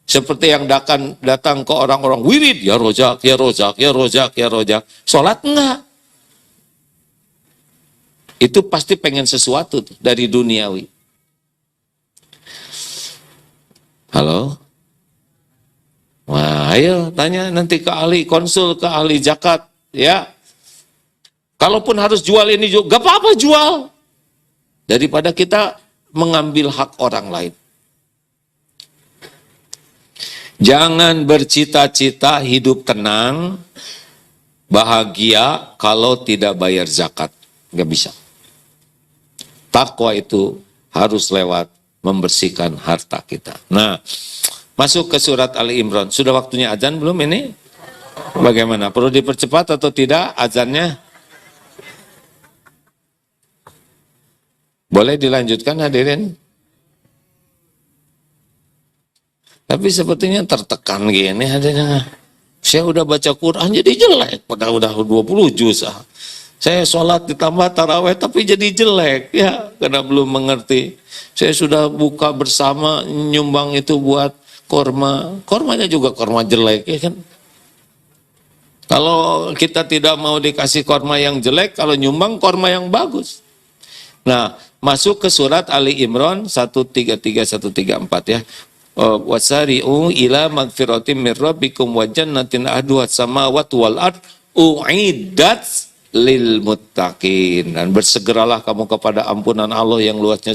Seperti yang datang ke orang-orang wirid, ya rojak, ya rojak, ya rojak, ya rojak. Sholat enggak. Itu pasti pengen sesuatu tuh, dari duniawi. Halo? Wah, ayo tanya nanti ke ahli, konsul ke ahli zakat. Ya. Kalaupun harus jual ini juga, gak apa-apa jual. Daripada kita mengambil hak orang lain. Jangan bercita-cita hidup tenang, bahagia kalau tidak bayar zakat. Gak bisa. Takwa itu harus lewat membersihkan harta kita. Nah, masuk ke surat Ali Imran. Sudah waktunya azan belum ini? Bagaimana? Perlu dipercepat atau tidak azannya? Boleh dilanjutkan hadirin? Tapi sepertinya tertekan gini hadirin. Saya udah baca Quran jadi jelek. Padahal udah 20 juz. Saya sholat ditambah taraweh tapi jadi jelek. Ya, karena belum mengerti. Saya sudah buka bersama nyumbang itu buat korma. Kormanya juga korma jelek ya kan. Kalau kita tidak mau dikasih korma yang jelek, kalau nyumbang korma yang bagus. Nah, masuk ke surat Ali Imran 133 134 ya. Wasari'u ila magfiratim mir rabbikum wa jannatin ahduhat samawati wal ard uiddat lil muttaqin. Dan bersegeralah kamu kepada ampunan Allah yang luasnya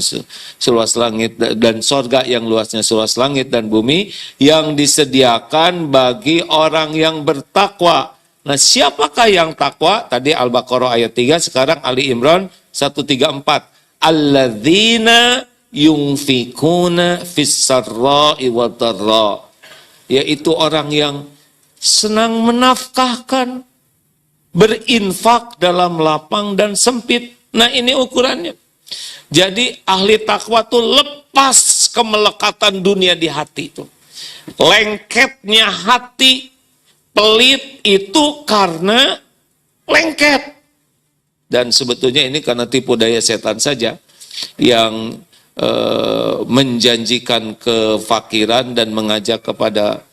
seluas langit dan sorga yang luasnya seluas langit dan bumi yang disediakan bagi orang yang bertakwa. Nah, siapakah yang takwa? Tadi Al-Baqarah ayat 3, sekarang Ali Imran 134. Alladzina yunfikuna fis-sarra'i wad-dharra. Yaitu orang yang senang menafkahkan, berinfak dalam lapang dan sempit. Nah, ini ukurannya. Jadi ahli takwa tuh lepas kemelekatan dunia di hati itu. Lengketnya hati, pelit itu karena lengket. Dan sebetulnya ini karena tipu daya setan saja yang menjanjikan kefakiran dan mengajak kepada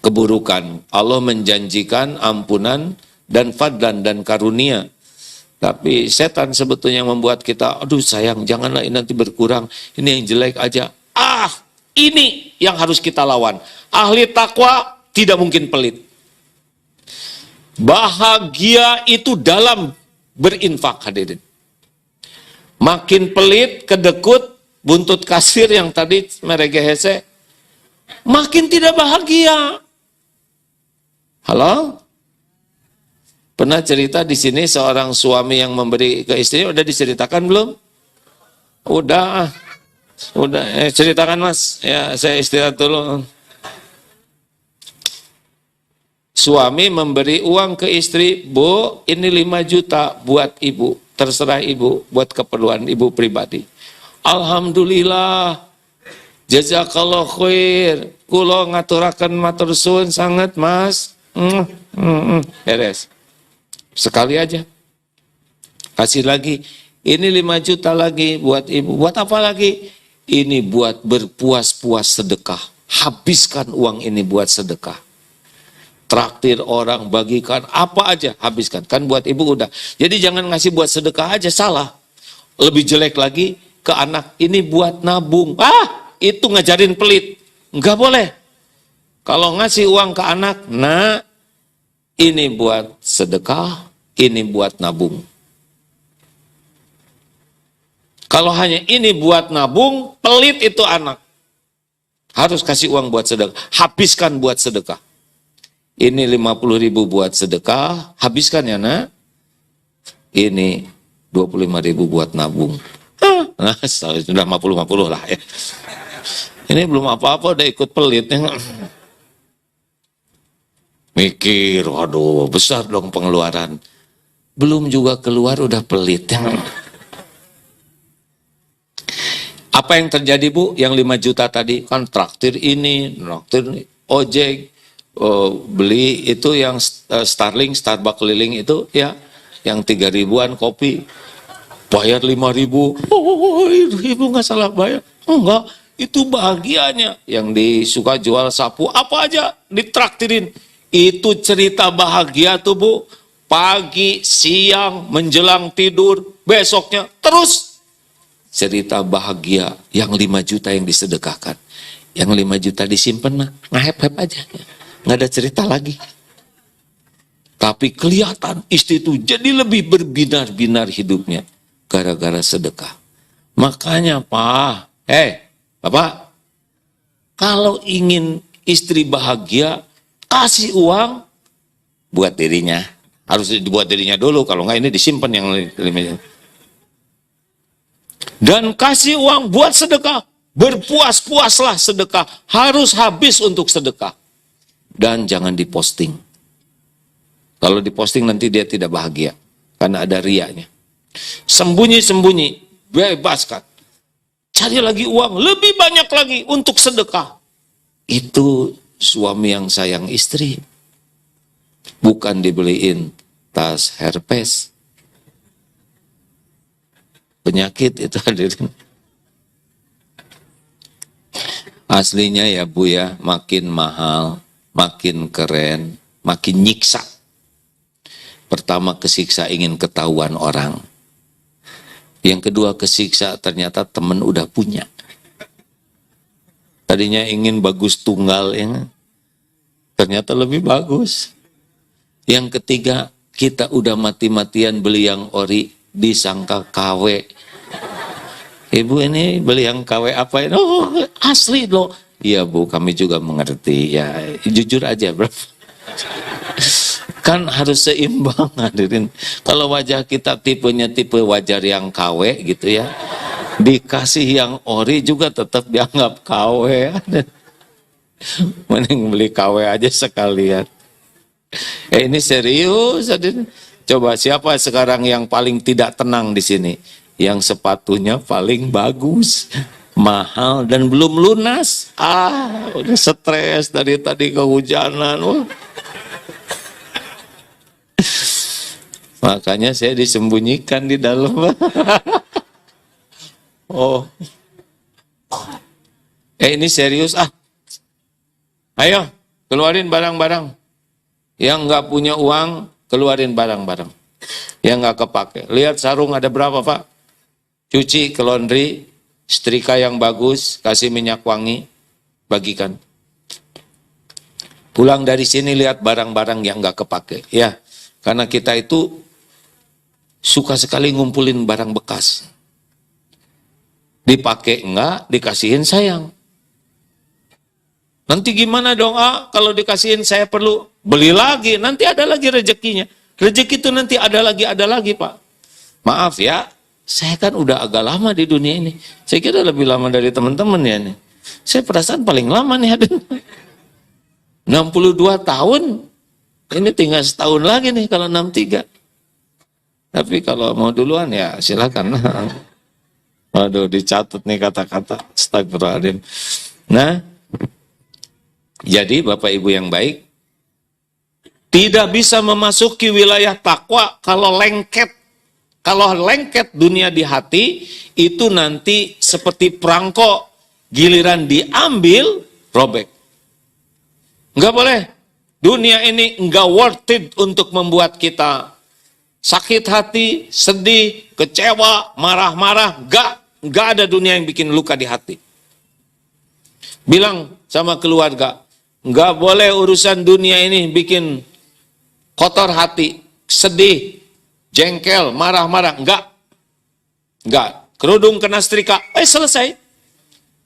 keburukan. Allah menjanjikan ampunan dan fadlan dan karunia. Tapi setan sebetulnya yang membuat kita, aduh sayang, janganlah ini nanti berkurang, ini yang jelek aja. Ini yang harus kita lawan. Ahli takwa tidak mungkin pelit. Bahagia itu dalam berinfak, hadirin. Makin pelit, kedekut, buntut kasir yang tadi meregehese, makin tidak bahagia. Halo? Pernah cerita di sini seorang suami yang memberi ke istrinya, udah diceritakan belum? Udah. Ceritakan mas. Ya, saya istirahat dulu. Suami memberi uang ke istri, Bu, ini 5 juta buat ibu, terserah ibu, buat keperluan ibu pribadi. Alhamdulillah, jazakallah khair, kulo ngaturakan matur suwun sangat mas. Beres. Sekali aja. Kasih lagi. Ini 5 juta lagi buat ibu. Buat apa lagi? Ini buat berpuas-puas sedekah. Habiskan uang ini buat sedekah. Traktir orang, bagikan, apa aja habiskan. Kan buat ibu udah. Jadi jangan ngasih buat sedekah aja, salah. Lebih jelek lagi ke anak. Ini buat nabung. Itu ngajarin pelit. Enggak boleh. Kalau ngasih uang ke anak, nah, ini buat sedekah, ini buat nabung. Kalau hanya ini buat nabung, pelit itu anak. Harus kasih uang buat sedekah. Habiskan buat sedekah. Ini 50.000 buat sedekah, habiskan ya nak. Ini 25.000 buat nabung. Nah, sudah 50-50 lah ya. Ini belum apa-apa udah ikut pelit. Mikir, waduh besar dong pengeluaran. Belum juga keluar udah pelit. Apa yang terjadi Bu? Yang 5 juta tadi kan traktir ini, traktir ojek, beli itu yang Starling, Starbucks keliling itu ya, yang 3.000-an kopi, bayar 5.000. Ibu nggak salah bayar. Enggak, itu bahagianya. Yang disuka jual sapu, apa aja ditraktirin. Itu cerita bahagia tuh Bu. Pagi, siang, menjelang tidur, besoknya terus cerita bahagia. Yang 5 juta yang disedekahkan. Yang 5 juta disimpan mah ngahep-hep aja. Nggak ada cerita lagi. Tapi kelihatan istri itu jadi lebih berbinar-binar hidupnya. Gara-gara sedekah. Makanya Pak, Bapak, kalau ingin istri bahagia, kasih uang buat dirinya. Harus dibuat dirinya dulu, kalau enggak ini disimpan yang lainnya. Dan kasih uang buat sedekah. Berpuas-puaslah sedekah. Harus habis untuk sedekah. Dan jangan diposting. Kalau diposting nanti dia tidak bahagia. Karena ada riaknya. Sembunyi-sembunyi, bebaskan. Cari lagi uang, lebih banyak lagi untuk sedekah. Itu suami yang sayang istri. Bukan dibeliin tas herpes. Penyakit itu hadirin. Aslinya ya Bu ya, makin mahal, makin keren, makin nyiksa. Pertama kesiksa ingin ketahuan orang. Yang kedua kesiksa ternyata temen udah punya. Tadinya ingin bagus tunggal ya. Ternyata lebih bagus. Yang ketiga, kita udah mati-matian beli yang ori, disangka KW. Ibu ini beli yang KW apa? Oh, asli loh. Iya Bu, kami juga mengerti. Ya, jujur aja bro. Kan harus seimbang hadirin. Kalau wajah kita tipenya tipe wajar yang KW gitu ya. Dikasih yang ori juga tetap dianggap KW. Mending beli KW aja sekalian. Ini serius. Coba siapa sekarang yang paling tidak tenang di sini? Yang sepatunya paling bagus, mahal dan belum lunas. Udah stres dari tadi kehujanan. Makanya saya disembunyikan di dalam. Ini serius Ayo, keluarin barang-barang. Yang nggak punya uang, keluarin barang-barang. yang nggak kepake. Lihat sarung ada berapa Pak? Cuci ke laundry, setrika yang bagus, kasih minyak wangi, bagikan. Pulang dari sini lihat barang-barang yang nggak kepake. Ya, karena kita itu suka sekali ngumpulin barang bekas. Dipakai enggak, dikasihin sayang. Nanti gimana dong kalau dikasihin saya perlu beli lagi, nanti ada lagi rezekinya. Rezeki itu nanti ada lagi Pak. Maaf ya, saya kan udah agak lama di dunia ini. Saya kira lebih lama dari teman-teman ya nih. Saya perasaan paling lama nih ada. 62 tahun, ini tinggal setahun lagi nih kalau 63. Tapi kalau mau duluan ya silakan. Waduh, dicatat nih kata-kata. Astagfirullahaladzim. Nah, jadi Bapak Ibu yang baik, tidak bisa memasuki wilayah takwa kalau lengket. Kalau lengket dunia di hati, itu nanti seperti perangko, giliran diambil, robek. Enggak boleh. Dunia ini enggak worth it untuk membuat kita sakit hati, sedih, kecewa, marah-marah. Enggak ada dunia yang bikin luka di hati. Bilang sama keluarga, enggak boleh urusan dunia ini bikin kotor hati, sedih, jengkel, marah-marah. Enggak. Kerudung kena setrika, selesai.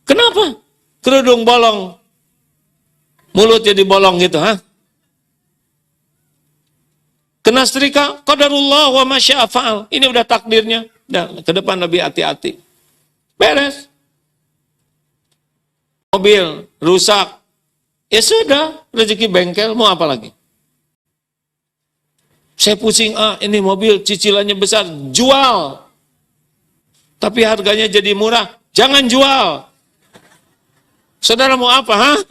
Kenapa? Kerudung bolong. Mulut jadi bolong gitu, Kena setrika, qadarullah wa masya'a fa'al. Ini udah takdirnya. Nah, ke depan lebih hati-hati. Beres. Mobil rusak. Ya sudah, rezeki bengkel, mau apa lagi? Saya pusing, ini mobil cicilannya besar, jual. Tapi harganya jadi murah, jangan jual. Saudara mau apa,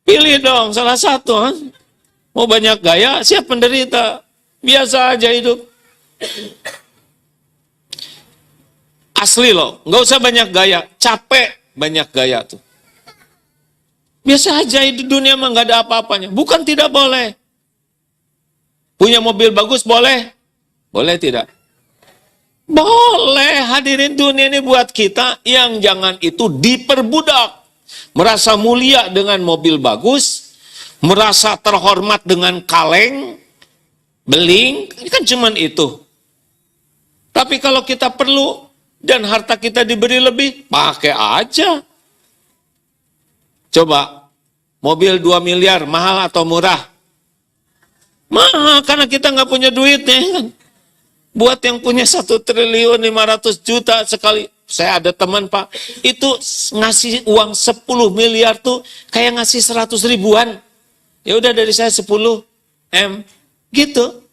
Pilih dong salah satu, Mau banyak gaya, siap penderita. Biasa aja hidup. Asli loh, nggak usah banyak gaya. Capek banyak gaya tuh. Biasa aja hidup dunia mah nggak ada apa-apanya. Bukan tidak boleh. Punya mobil bagus boleh? Boleh tidak? Boleh. Hadirin, dunia ini buat kita yang jangan itu diperbudak. Merasa mulia dengan mobil bagus, merasa terhormat dengan kaleng, beling, ini kan cuman itu. Tapi kalau kita perlu dan harta kita diberi lebih, pakai aja. Coba, mobil 2 miliar mahal atau murah? Mahal, karena kita nggak punya duitnya. Buat yang punya 1.500.000.000 sekali. Saya ada teman Pak, itu ngasih uang 10 miliar tuh kayak ngasih 100 ribuan. Ya udah dari saya 10 M, gitu.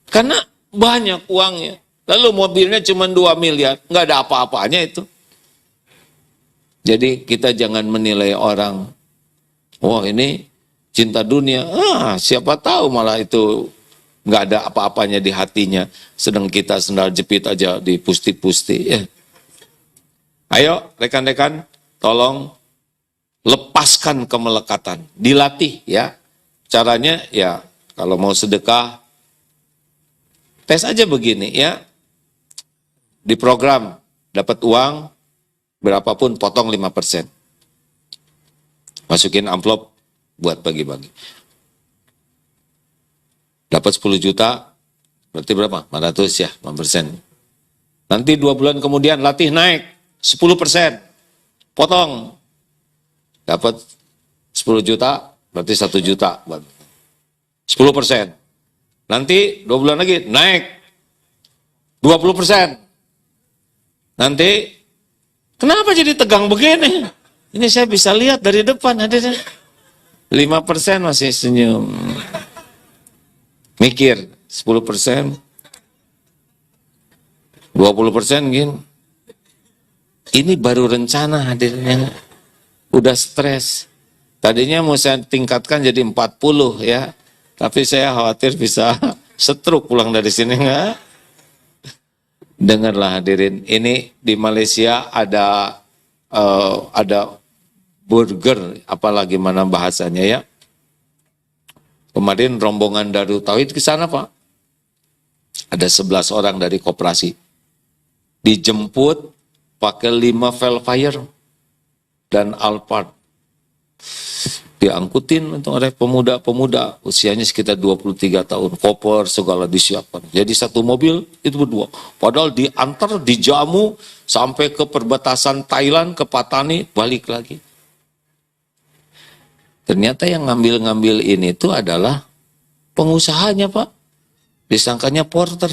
Karena banyak uangnya. Lalu mobilnya cuma 2 miliar, nggak ada apa-apanya itu. Jadi kita jangan menilai orang, wah ini cinta dunia, siapa tahu malah itu nggak ada apa-apanya di hatinya, sedang kita sendal jepit aja di pusti-pusti. Ya. Ayo rekan-rekan, tolong lepaskan kemelekatan, dilatih ya. Caranya ya kalau mau sedekah, tes aja begini ya, di program dapat uang berapapun potong 5%, masukin amplop buat bagi-bagi. Dapat 10 juta, berarti berapa? 400 ya, 5%. Nanti 2 bulan kemudian latih naik, 10%, potong. Dapat 10 juta, berarti 1 juta. 10%. Nanti 2 bulan lagi naik, 20%. Nanti, kenapa jadi tegang begini? Ini saya bisa lihat dari depan, hadirnya. 5% masih senyum. Mikir, 10%, 20% gini. Ini baru rencana hadirnya. Udah stres. Tadinya mau saya tingkatkan jadi 40 ya. Tapi saya khawatir bisa stroke pulang dari sini enggak. Dengarlah hadirin, ini di Malaysia ada burger, apalagi mana bahasanya ya. Kemarin rombongan Darut Tauhid ke sana, Pak. Ada 11 orang dari koperasi. Dijemput pakai 5 Velfire dan Alphard. Diangkutin oleh pemuda-pemuda usianya sekitar 23 tahun. Koper segala disiapkan. Jadi satu mobil itu berdua. Padahal diantar, dijamu sampai ke perbatasan Thailand, ke Patani, balik lagi. Ternyata yang ngambil-ngambil ini itu adalah pengusahanya, Pak. Disangkanya porter.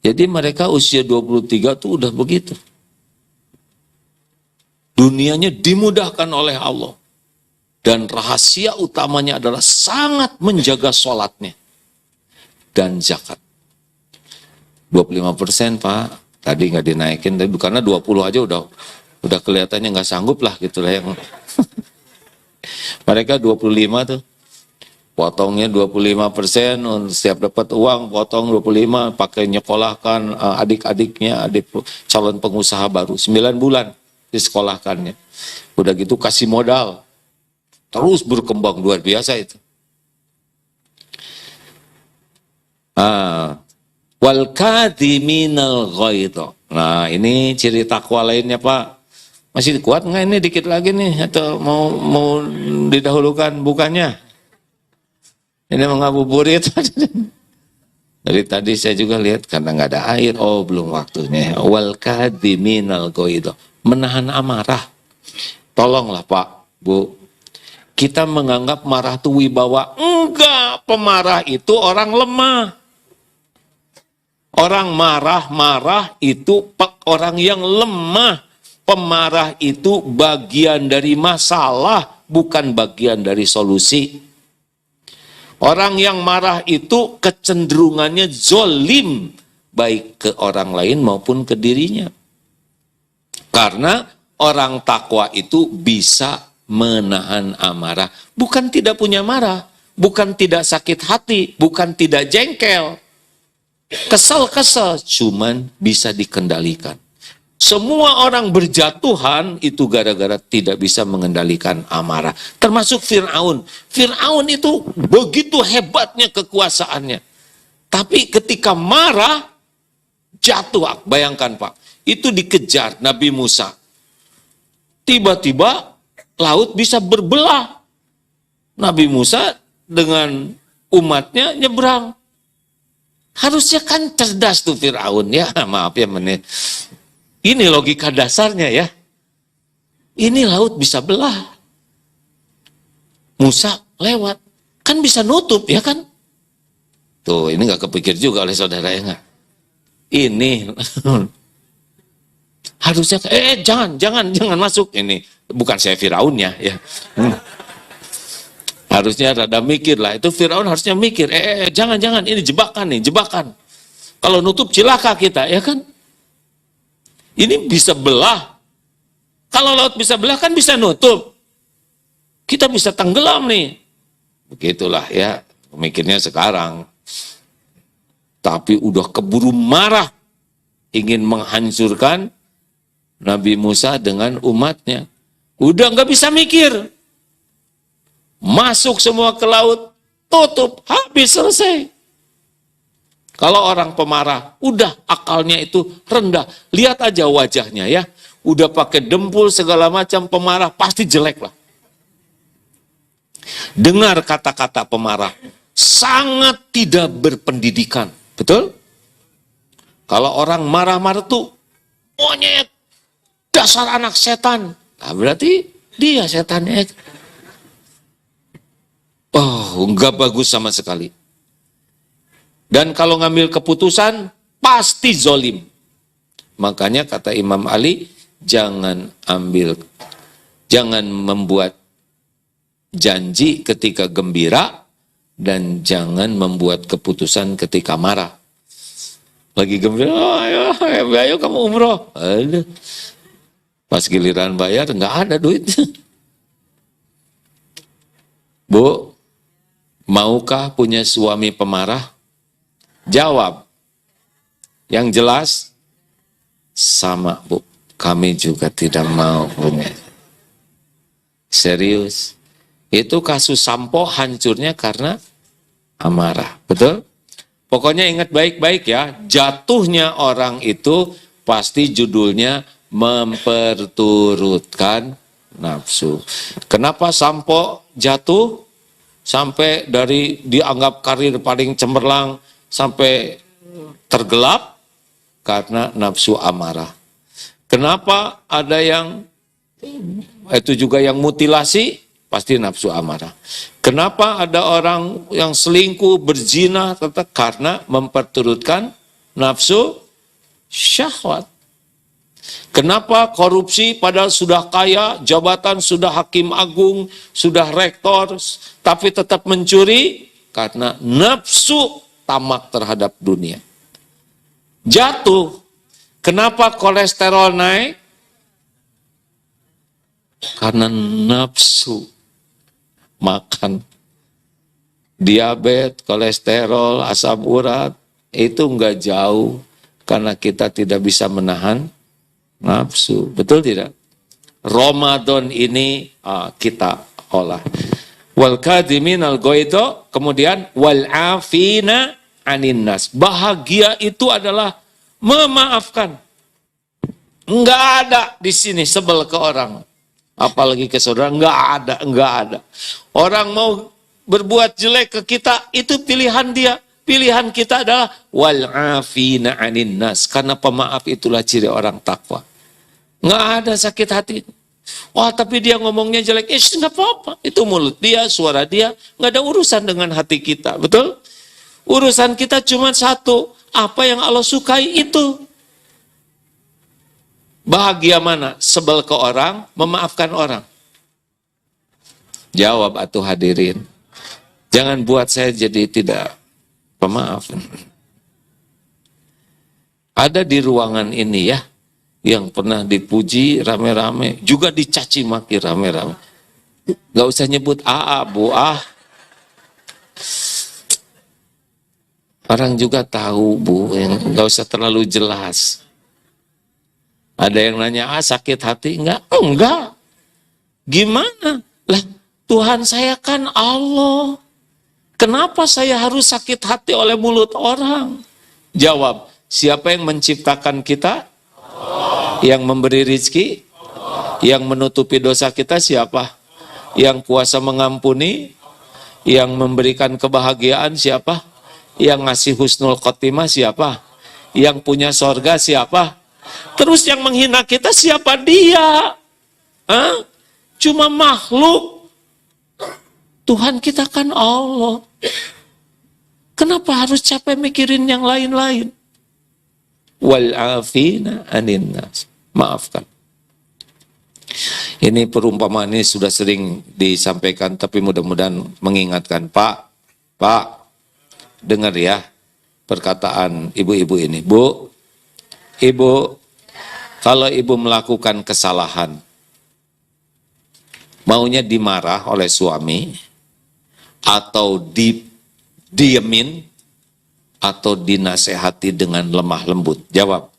Jadi mereka usia 23 tuh udah begitu. Dunianya dimudahkan oleh Allah. Dan rahasia utamanya adalah sangat menjaga sholatnya. Dan zakat. 25%, Pak. Tadi nggak dinaikin, karena 20 aja udah kelihatannya nggak sanggup lah gitu lah yang. Mereka 25 tuh. Potongnya 25%, setiap dapat uang potong 25, pakai nyekolahkan adik-adiknya, adik calon pengusaha baru. 9 bulan disekolahkannya. Udah gitu kasih modal. Terus berkembang luar biasa itu. Wal kadhiminal ghaidha. Nah, ini ciri takwa lainnya, Pak. Masih kuat nggak ini dikit lagi nih atau mau didahulukan bukannya? Ini mau ngabuburit. Dari tadi saya juga lihat karena nggak ada air. Oh, belum waktunya. Wal kadhiminal ghaidha. Menahan amarah. Tolonglah, Pak, Bu. Kita menganggap marah itu wibawa. Enggak, pemarah itu orang lemah. Orang marah itu orang yang lemah. Pemarah itu bagian dari masalah, bukan bagian dari solusi. Orang yang marah itu kecenderungannya zolim, baik ke orang lain maupun ke dirinya. Karena orang takwa itu bisa menahan amarah. Bukan tidak punya marah, bukan tidak sakit hati, bukan tidak jengkel. Kesel-kesel, cuman bisa dikendalikan. Semua orang berjatuhan itu gara-gara tidak bisa mengendalikan amarah. Termasuk Fir'aun. Fir'aun itu begitu hebatnya kekuasaannya. Tapi ketika marah, jatuh. Bayangkan, Pak, itu dikejar Nabi Musa. Tiba-tiba laut bisa berbelah. Nabi Musa dengan umatnya nyebrang. Harusnya kan cerdas tuh Fir'aun. Ya, maaf ya menit. Ini logika dasarnya ya. Ini laut bisa belah. Musa lewat. Kan bisa nutup ya kan? Tuh, ini gak kepikir juga oleh saudara ya nggak? Ini harusnya jangan masuk ini. Bukan saya Firaunnya ya. Harusnya rada mikir lah. Itu Firaun harusnya mikir. Jangan ini jebakan. Kalau nutup cilaka kita ya kan? Ini bisa belah. Kalau laut bisa belah kan bisa nutup. Kita bisa tenggelam nih. Begitulah ya. Mikirnya sekarang. Tapi udah keburu marah. Ingin menghancurkan Nabi Musa dengan umatnya. Udah nggak bisa mikir. Masuk semua ke laut. Tutup. Habis selesai. Kalau orang pemarah, udah akalnya itu rendah. Lihat aja wajahnya ya. Udah pakai dempul segala macam, pemarah pasti jelek lah. Dengar kata-kata pemarah. Sangat tidak berpendidikan. Betul? Kalau orang marah-marah tuh, monyet, dasar anak setan. Nah, berarti dia setannya. Oh, enggak bagus sama sekali. Dan kalau ngambil keputusan, pasti zolim. Makanya kata Imam Ali, jangan membuat janji ketika gembira, dan jangan membuat keputusan ketika marah. Lagi gembira, ayo kamu umroh. Aduh. Pas giliran bayar, nggak ada duit. Bu, maukah punya suami pemarah? Jawab. Yang jelas, sama Bu, kami juga tidak mau punya. Serius. Itu kasus sampo hancurnya karena amarah. Betul? Pokoknya ingat baik-baik ya, jatuhnya orang itu pasti judulnya memperturutkan nafsu. Kenapa sampo jatuh? Sampai dari dianggap karir paling cemerlang sampai tergelap karena nafsu amarah. Kenapa ada yang itu juga yang mutilasi? Pasti nafsu amarah. Kenapa ada orang yang selingkuh, berzina, tetap karena memperturutkan nafsu syahwat. Kenapa korupsi padahal sudah kaya, jabatan sudah hakim agung, sudah rektor, tapi tetap mencuri? Karena nafsu tamak terhadap dunia. Jatuh. Kenapa kolesterol naik? Karena nafsu makan. Diabetes, kolesterol, asam urat, itu enggak jauh karena kita tidak bisa menahan nafsu. Betul tidak? Ramadan ini kita olah. Wal kadhimin al ghaidha, kemudian wal afina anin nas. Bahagia itu adalah memaafkan. Enggak ada di sini sebel ke orang. Apalagi ke saudara, enggak ada. Orang mau berbuat jelek ke kita, itu pilihan dia. Pilihan kita adalah wal afina anin nas. Karena pemaaf itulah ciri orang takwa. Enggak ada sakit hati. Wah, tapi dia ngomongnya jelek. Enggak apa-apa. Itu mulut dia, suara dia. Enggak ada urusan dengan hati kita. Betul? Urusan kita cuma satu. Apa yang Allah sukai itu. Bahagia mana? Sebel ke orang, memaafkan orang. Jawab atuh hadirin. Jangan buat saya jadi tidak pemaaf. Ada di ruangan ini ya, yang pernah dipuji rame-rame, juga dicaci maki rame-rame. Gak usah nyebut Bu. Orang juga tahu Bu, yang gak usah terlalu jelas. Ada yang nanya, sakit hati? Enggak. Gimana? Lah, Tuhan saya kan Allah. Kenapa saya harus sakit hati oleh mulut orang? Jawab, siapa yang menciptakan kita? Allah. Yang memberi rizki? Allah. Yang menutupi dosa kita siapa? Yang kuasa mengampuni? Yang memberikan kebahagiaan siapa? Yang ngasih husnul khotimah siapa? Yang punya sorga siapa? Terus yang menghina kita siapa? Dia. Cuma makhluk. Tuhan kita kan Allah. Kenapa harus capek mikirin yang lain-lain? Wal afina anin nas. Maafkan. Ini perumpamaan ini sudah sering disampaikan, tapi mudah-mudahan mengingatkan. Pak, dengar ya perkataan ibu-ibu ini. Ibu, kalau ibu melakukan kesalahan, maunya dimarah oleh suami, atau diemin, atau dinasehati dengan lemah lembut? Jawab.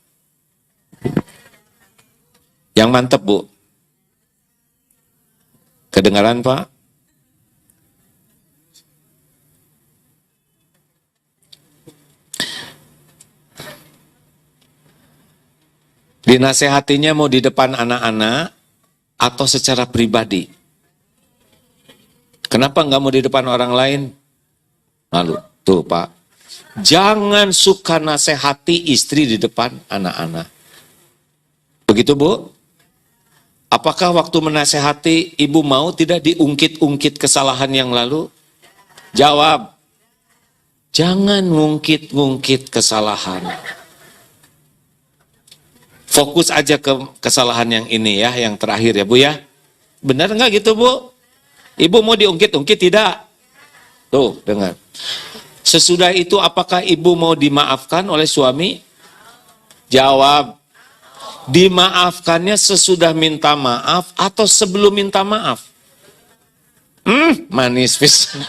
Yang mantep Bu. Kedengaran Pak? Dinasehatinya mau di depan anak-anak atau secara pribadi? Kenapa nggak mau di depan orang lain? Lalu, tuh Pak, jangan suka nasehati istri di depan anak-anak. Begitu Bu? Apakah waktu menasehati ibu mau tidak diungkit-ungkit kesalahan yang lalu? Jawab, jangan ngungkit-ngungkit kesalahan. Fokus aja ke kesalahan yang ini ya, yang terakhir ya Bu ya. Benar nggak gitu Bu? Ibu mau diungkit-ungkit tidak? Tuh, dengar. Sesudah itu apakah ibu mau dimaafkan oleh suami? Jawab. Dimaafkannya sesudah minta maaf atau sebelum minta maaf? Manis pisan.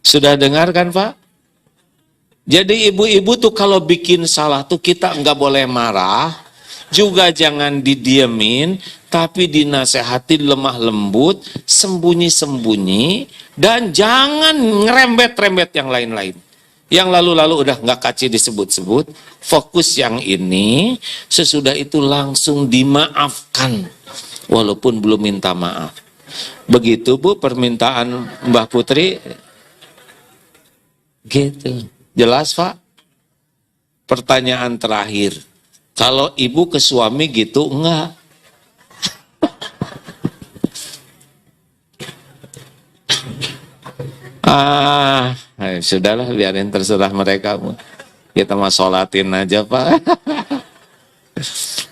Sudah dengar kan Pak? Jadi ibu-ibu tuh kalau bikin salah tuh kita nggak boleh marah, Juga jangan didiemin, tapi dinasehatin lemah lembut, sembunyi-sembunyi, dan jangan ngerembet-rembet yang lain-lain. Yang lalu-lalu udah nggak kaci disebut-sebut, fokus yang ini, sesudah itu langsung dimaafkan, walaupun belum minta maaf. Begitu Bu permintaan Mbah Putri, gitu. Jelas Pak? Pertanyaan terakhir, kalau ibu ke suami gitu enggak? Sudahlah biarin terserah mereka. Kita mah sholatin aja Pak.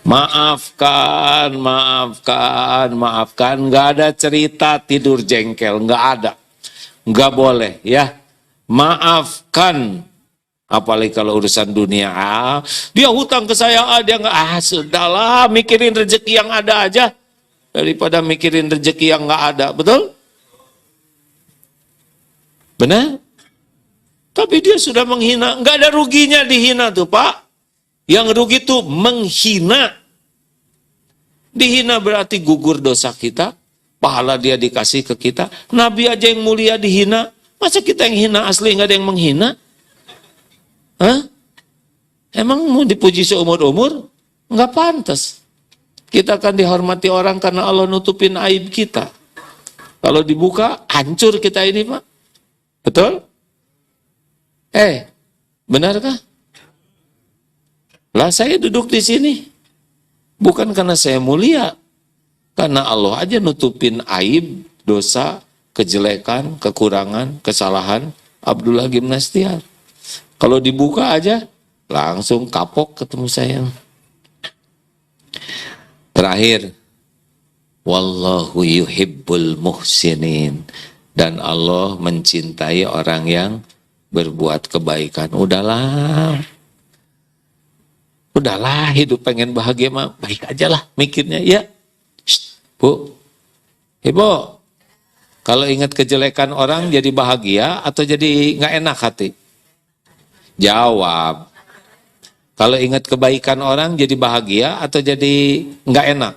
Maafkan, maafkan, maafkan. Nggak ada cerita tidur jengkel, nggak ada. Nggak boleh ya. Maafkan. Apalagi kalau urusan dunia, dia hutang ke saya, dia nggak, sudahlah, mikirin rezeki yang ada aja daripada mikirin rezeki yang nggak ada, betul? Benar? Tapi dia sudah menghina, nggak ada ruginya dihina tuh Pak. Yang rugi tuh menghina. Dihina berarti gugur dosa kita, pahala dia dikasih ke kita. Nabi aja yang mulia dihina, masa kita yang hina asli nggak ada yang menghina? Hah? Emang mau dipuji seumur-umur? Nggak pantas. Kita akan dihormati orang karena Allah nutupin aib kita. Kalau dibuka, hancur kita ini Pak. Betul? Benarkah? Lah saya duduk di sini. Bukan karena saya mulia. Karena Allah aja nutupin aib, dosa, kejelekan, kekurangan, kesalahan Abdullah Gimnastiar. Kalau dibuka aja, langsung kapok ketemu saya. Terakhir, wallahu yuhibbul muhsinin. Dan Allah mencintai orang yang berbuat kebaikan. Udahlah, hidup pengen bahagia mah baik aja lah mikirnya ya. Bu, Ibu, kalau ingat kejelekan orang jadi bahagia atau jadi nggak enak hati? Jawab. Kalau ingat kebaikan orang jadi bahagia atau jadi nggak enak?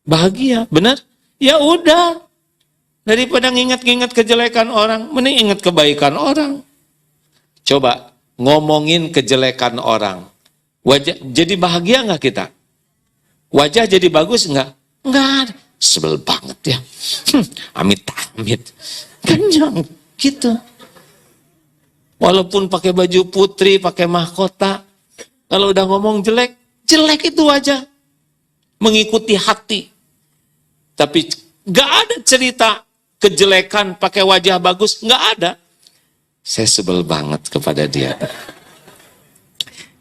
Bahagia, benar? Ya udah. Daripada ngingat-ngingat kejelekan orang, mending ingat kebaikan orang. Coba ngomongin kejelekan orang. Wajah jadi bahagia nggak kita? Wajah jadi bagus nggak? Nggak. Sebel banget ya. Amit-amit. Kan gitu. Walaupun pakai baju putri, pakai mahkota, kalau udah ngomong jelek, jelek itu aja. Mengikuti hati. Tapi gak ada cerita kejelekan pakai wajah bagus, gak ada. Saya sebel banget kepada dia.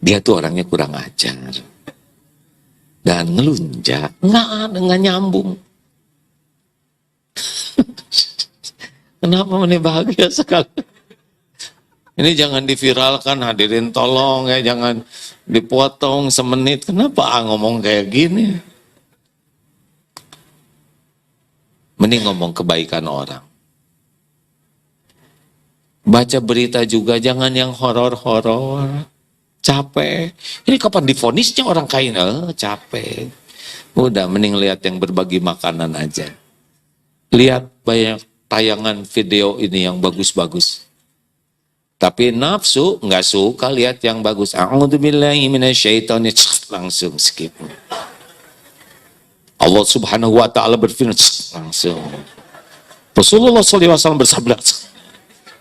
Dia tuh orangnya kurang ajar. Dan ngelunjak, nggak nyambung. Kenapa ini bahagia sekali? Ini jangan diviralkan, hadirin tolong ya, jangan dipotong semenit. Kenapa ngomong kayak gini? Mending ngomong kebaikan orang. Baca berita juga jangan yang horor-horor. Capek. Ini kapan divonisnya orang kain? Capek. Udah mending lihat yang berbagi makanan aja. Lihat banyak tayangan video ini yang bagus-bagus. Tapi nafsu nggak suka lihat yang bagus. A'udzubillahi minasyaitonir langsung skip. Allah Subhanahu wa taala berfirman langsung. Rasulullah SAW bersabda.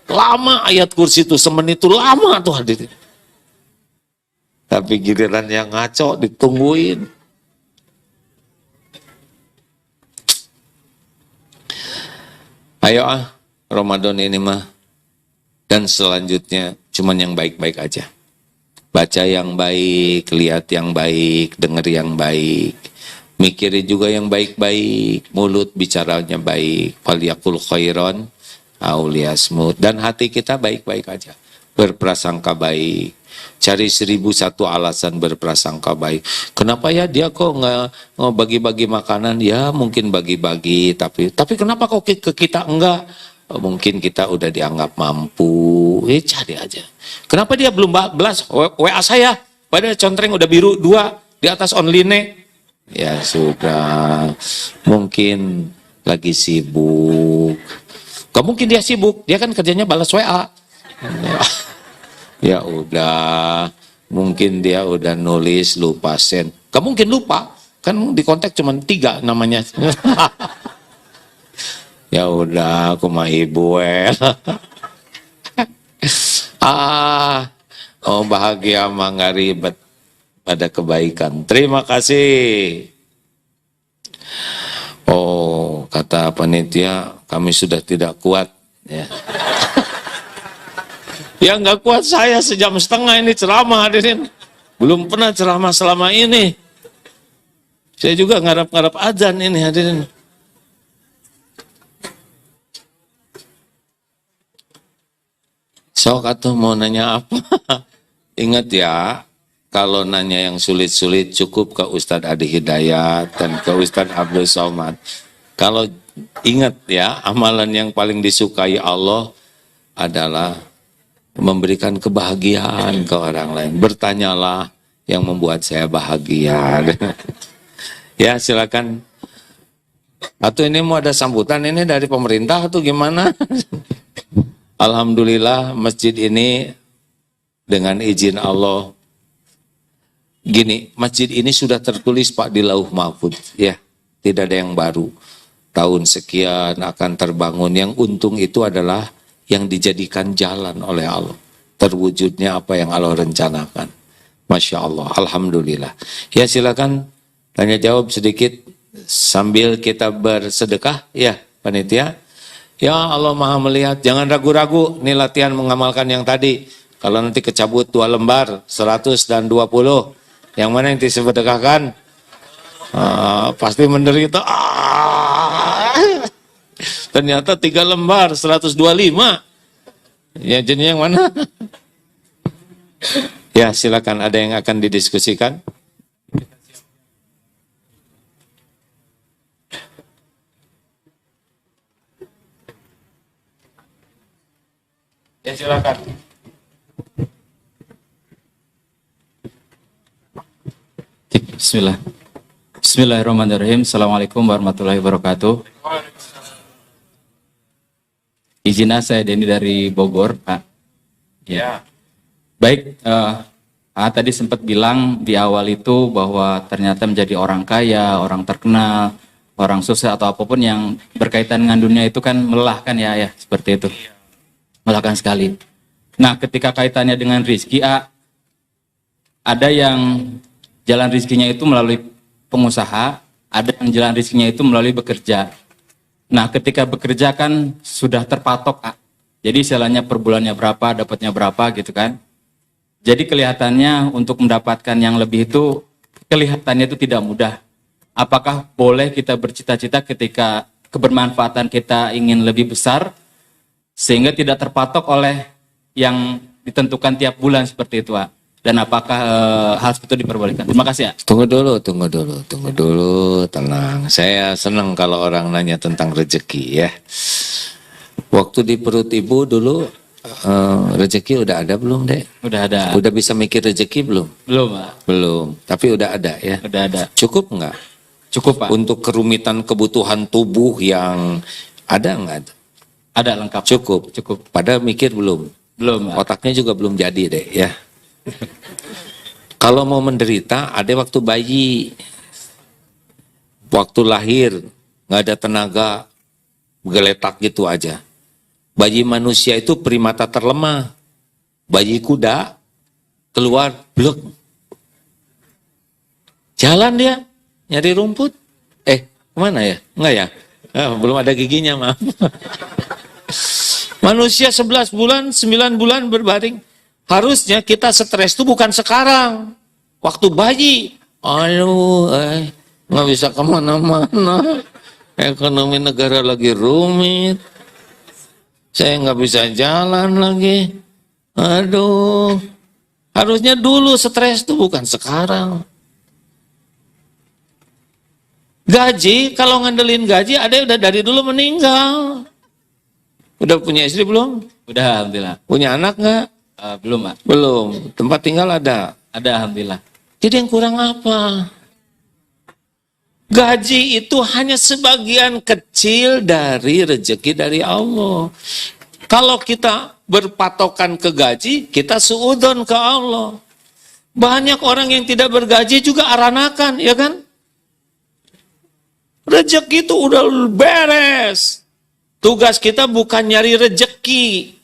Lama ayat kursi itu, semenit itu lama tuh hadirin. Tapi giliran yang ngaco ditungguin. Ayo Ramadan ini mah. Dan selanjutnya cuman yang baik-baik aja. Baca yang baik, lihat yang baik, dengar yang baik. Mikirin juga yang baik-baik, mulut bicaranya baik. Falyaqul khairan aw liyasmut. Dan hati kita baik-baik aja. Berprasangka baik. Cari 1001 alasan berprasangka baik. Kenapa ya dia kok nggak bagi-bagi makanan? Ya mungkin bagi-bagi, tapi kenapa kok ke kita enggak? Mungkin kita udah dianggap mampu, cari aja. Kenapa dia belum balas WA saya? Padahal contreng udah biru 2, di atas online. Ya sudah, mungkin lagi sibuk. Gak mungkin dia sibuk, dia kan kerjanya balas WA. Ya udah, mungkin dia udah nulis lupa send. Gak mungkin lupa, kan di kontak cuma 3 namanya. Ya udah, aku mah ibu oh bahagia mah nggak ribet, pada kebaikan. Terima kasih. Oh, kata panitia, kami sudah tidak kuat. Ya, ya nggak kuat saya, sejam setengah ini ceramah hadirin. Belum pernah ceramah selama ini. Saya juga ngarap-ngarap azan ini hadirin. Sok atuh mau nanya apa? Ingat ya, kalau nanya yang sulit-sulit cukup ke Ustadz Adi Hidayat dan ke Ustadz Abdul Somad. Kalau ingat ya, amalan yang paling disukai Allah adalah memberikan kebahagiaan ke orang lain. Bertanyalah yang membuat saya bahagia. Ya silakan. Atau ini mau ada sambutan ini dari pemerintah atau gimana? Alhamdulillah masjid ini dengan izin Allah, gini, masjid ini sudah tertulis Pak di Lauh Mahfud, ya, tidak ada yang baru. Tahun sekian akan terbangun, yang untung itu adalah yang dijadikan jalan oleh Allah. Terwujudnya apa yang Allah rencanakan. Masya Allah, Alhamdulillah. Ya silakan tanya jawab sedikit sambil kita bersedekah, ya panitia. Ya Allah Maha melihat, jangan ragu-ragu, ini latihan mengamalkan yang tadi. Kalau nanti kecabut 2 lembar, 100 dan 20, yang mana yang disedekahkan? Pasti menderita. Ternyata 3 lembar, 125. Ya jenis yang mana? Ya silakan, ada yang akan didiskusikan? Ya silakan. Bismillah. Bismillahirrahmanirrahim. Assalamualaikum warahmatullahi wabarakatuh. Izinnya saya Denny dari Bogor, Pak. Ya. Baik, tadi sempat bilang di awal itu bahwa ternyata menjadi orang kaya, orang terkenal, orang sukses atau apapun yang berkaitan dengan dunia itu kan melelahkan ya, seperti itu. Melelahkan sekali. Nah, ketika kaitannya dengan rizki, ada yang jalan rizkinya itu melalui pengusaha, ada yang jalan rizkinya itu melalui bekerja. Nah, ketika bekerja kan sudah terpatok, jadi istilahnya per bulannya berapa, dapatnya berapa gitu kan. Jadi kelihatannya untuk mendapatkan yang lebih itu, kelihatannya itu tidak mudah. Apakah boleh kita bercita-cita ketika kebermanfaatan kita ingin lebih besar, sehingga tidak terpatok oleh yang ditentukan tiap bulan seperti itu, Pak? Dan apakah hal seperti itu diperbolehkan? Terima kasih, ya. Tunggu dulu, tenang. Saya senang kalau orang nanya tentang rezeki ya. Waktu di perut ibu dulu, rezeki udah ada belum, Dek? Udah ada. Udah bisa mikir rezeki belum? Belum, Pak. Belum, tapi udah ada ya? Udah ada. Cukup nggak? Cukup, Pak. Untuk kerumitan kebutuhan tubuh yang ada nggak? Ada, lengkap. Cukup. Padahal mikir belum? Belum, Pak. Otaknya juga belum jadi deh ya. Kalau mau menderita, ada waktu bayi, waktu lahir, nggak ada tenaga, geletak gitu aja. Bayi manusia itu primata terlemah. Bayi kuda keluar, blok. Jalan dia, nyari rumput. Kemana ya? Enggak ya? Belum ada giginya, maaf. Manusia 11 bulan, 9 bulan berbaring. Harusnya kita stres itu bukan sekarang. Waktu bayi. Nggak bisa kemana-mana. Ekonomi negara lagi rumit. Saya nggak bisa jalan lagi. Harusnya dulu stres itu bukan sekarang. Gaji, kalau ngandelin gaji, ada yang udah dari dulu meninggal. Udah punya istri belum? Udah, alhamdulillah. Punya anak nggak? Belum, Pak. Belum. Tempat tinggal ada? Ada, alhamdulillah. Jadi yang kurang apa? Gaji itu hanya sebagian kecil dari rezeki dari Allah. Kalau kita berpatokan ke gaji, kita suudon ke Allah. Banyak orang yang tidak bergaji juga aranakan, ya kan? Rezeki itu udah beres. Tugas kita bukan nyari rezeki,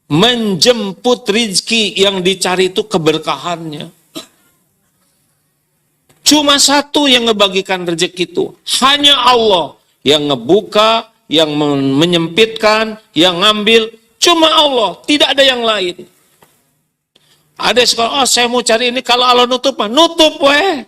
menjemput rezeki yang dicari itu keberkahannya. Cuma satu yang ngebagikan rezeki itu, hanya Allah yang ngebuka, yang menyempitkan, yang ngambil, cuma Allah, tidak ada yang lain. Ada sekolah, oh saya mau cari ini, kalau Allah nutup, nutup weh.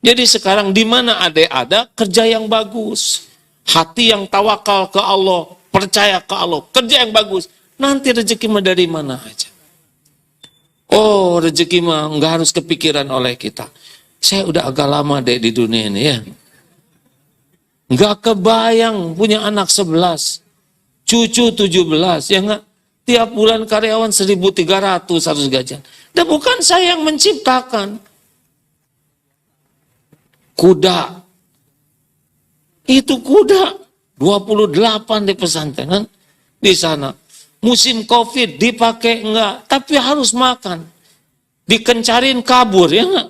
Jadi sekarang di mana ada kerja yang bagus, hati yang tawakal ke Allah, percaya ke Allah, kerja yang bagus, nanti rezeki mah dari mana aja. Oh, rezeki mah nggak harus kepikiran oleh kita. Saya udah agak lama deh di dunia ini ya. Nggak kebayang punya anak 11, cucu 17, ya nggak? Tiap bulan karyawan 1.300 harus gajian. Dan bukan saya yang menciptakan. Kuda. Itu kuda. 28 di pesantren kan? Di sana. Musim COVID dipakai enggak, tapi harus makan. Dikencarin kabur, ya enggak?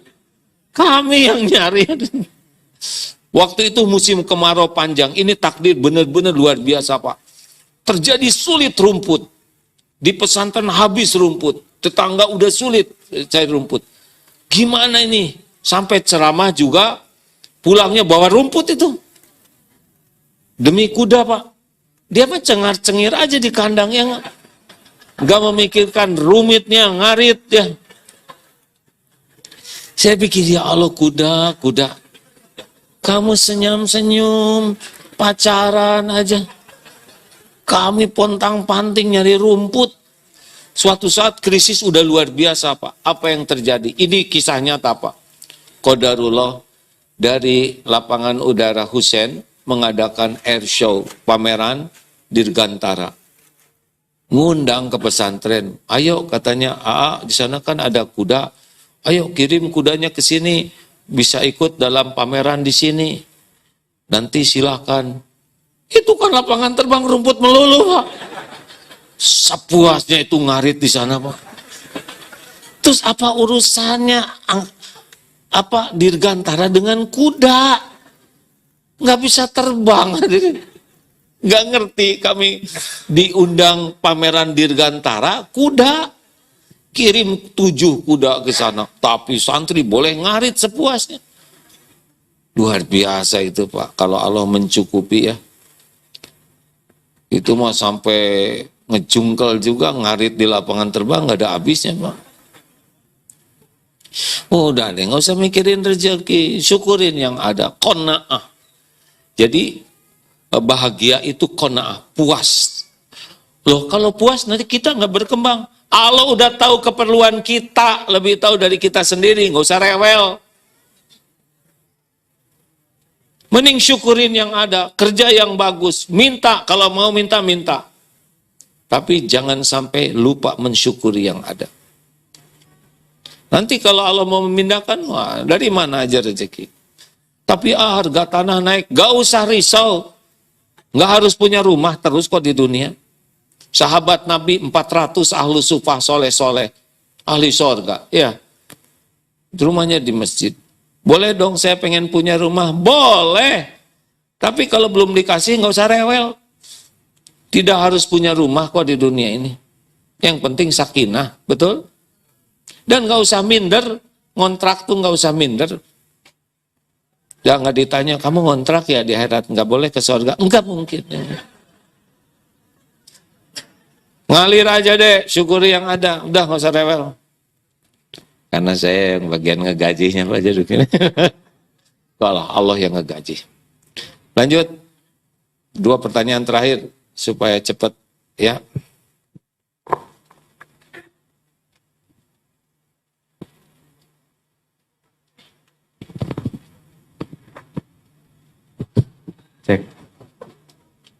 Kami yang nyari. Waktu itu musim kemarau panjang, ini takdir benar-benar luar biasa Pak. Terjadi sulit rumput. Di pesantren habis rumput. Tetangga udah sulit cari rumput. Gimana ini? Sampai ceramah juga, pulangnya bawa rumput itu. Demi kuda Pak. Dia mah cengar-cengir aja di kandang yang nggak memikirkan rumitnya, ngarit ya. Saya pikir ya Allah kuda. Kamu senyum-senyum, pacaran aja. Kami pontang-panting nyari rumput. Suatu saat krisis udah luar biasa Pak. Apa yang terjadi? Ini kisah nyata Pak. Qadarullah dari lapangan udara Hussein mengadakan air show, pameran dirgantara. Ngundang ke pesantren. Ayo katanya, di sana kan ada kuda. Ayo kirim kudanya ke sini, bisa ikut dalam pameran di sini. Nanti silakan. Itu kan lapangan terbang rumput melulu, Pak. Sepuasnya itu ngarit di sana, Pak. Terus apa urusannya dirgantara dengan kuda? Nggak bisa terbang. Nggak ngerti kami diundang pameran dirgantara, kuda. Kirim 7 kuda ke sana. Tapi santri boleh ngarit sepuasnya. Luar biasa itu Pak. Kalau Allah mencukupi ya. Itu mah sampai ngejungkel juga ngarit di lapangan terbang nggak ada habisnya Pak. Udah deh, nggak usah mikirin rezeki. Syukurin yang ada. Qanaah. Jadi bahagia itu qanaah, puas. Loh kalau puas nanti kita nggak berkembang. Allah udah tahu keperluan kita, lebih tahu dari kita sendiri, nggak usah rewel. Mending syukurin yang ada, kerja yang bagus, minta kalau mau minta. Tapi jangan sampai lupa mensyukuri yang ada. Nanti kalau Allah mau memindahkan, wah dari mana aja rezeki. Tapi harga tanah naik, gak usah risau. Gak harus punya rumah terus kok di dunia. Sahabat Nabi 400 ahlu sufah soleh-soleh. Ahli sorga, ya. Rumahnya di masjid. Boleh dong saya pengen punya rumah? Boleh. Tapi kalau belum dikasih gak usah rewel. Tidak harus punya rumah kok di dunia ini. Yang penting sakinah, betul? Dan gak usah minder. Ngontrak tuh gak usah minder. Jangan ditanya, kamu ngontrak ya di akhirat, nggak boleh ke surga? Enggak mungkin. Ngalir aja deh, syukuri yang ada. Udah nggak usah rewel. Karena saya yang bagian ngegajinya Pak Jaduk ini. Kalau Allah yang ngegaji. Lanjut, 2 pertanyaan terakhir supaya cepat ya. Cek.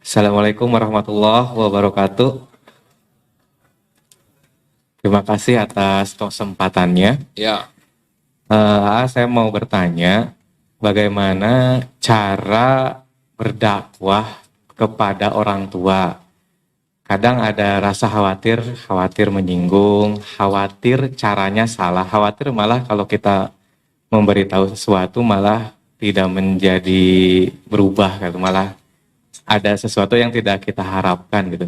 Assalamualaikum warahmatullahi wabarakatuh. Terima kasih atas kesempatannya. Ya. Saya mau bertanya, bagaimana cara berdakwah kepada orang tua? Kadang ada rasa khawatir menyinggung, khawatir caranya salah, khawatir malah kalau kita memberitahu sesuatu malah tidak menjadi berubah gitu, malah ada sesuatu yang tidak kita harapkan gitu.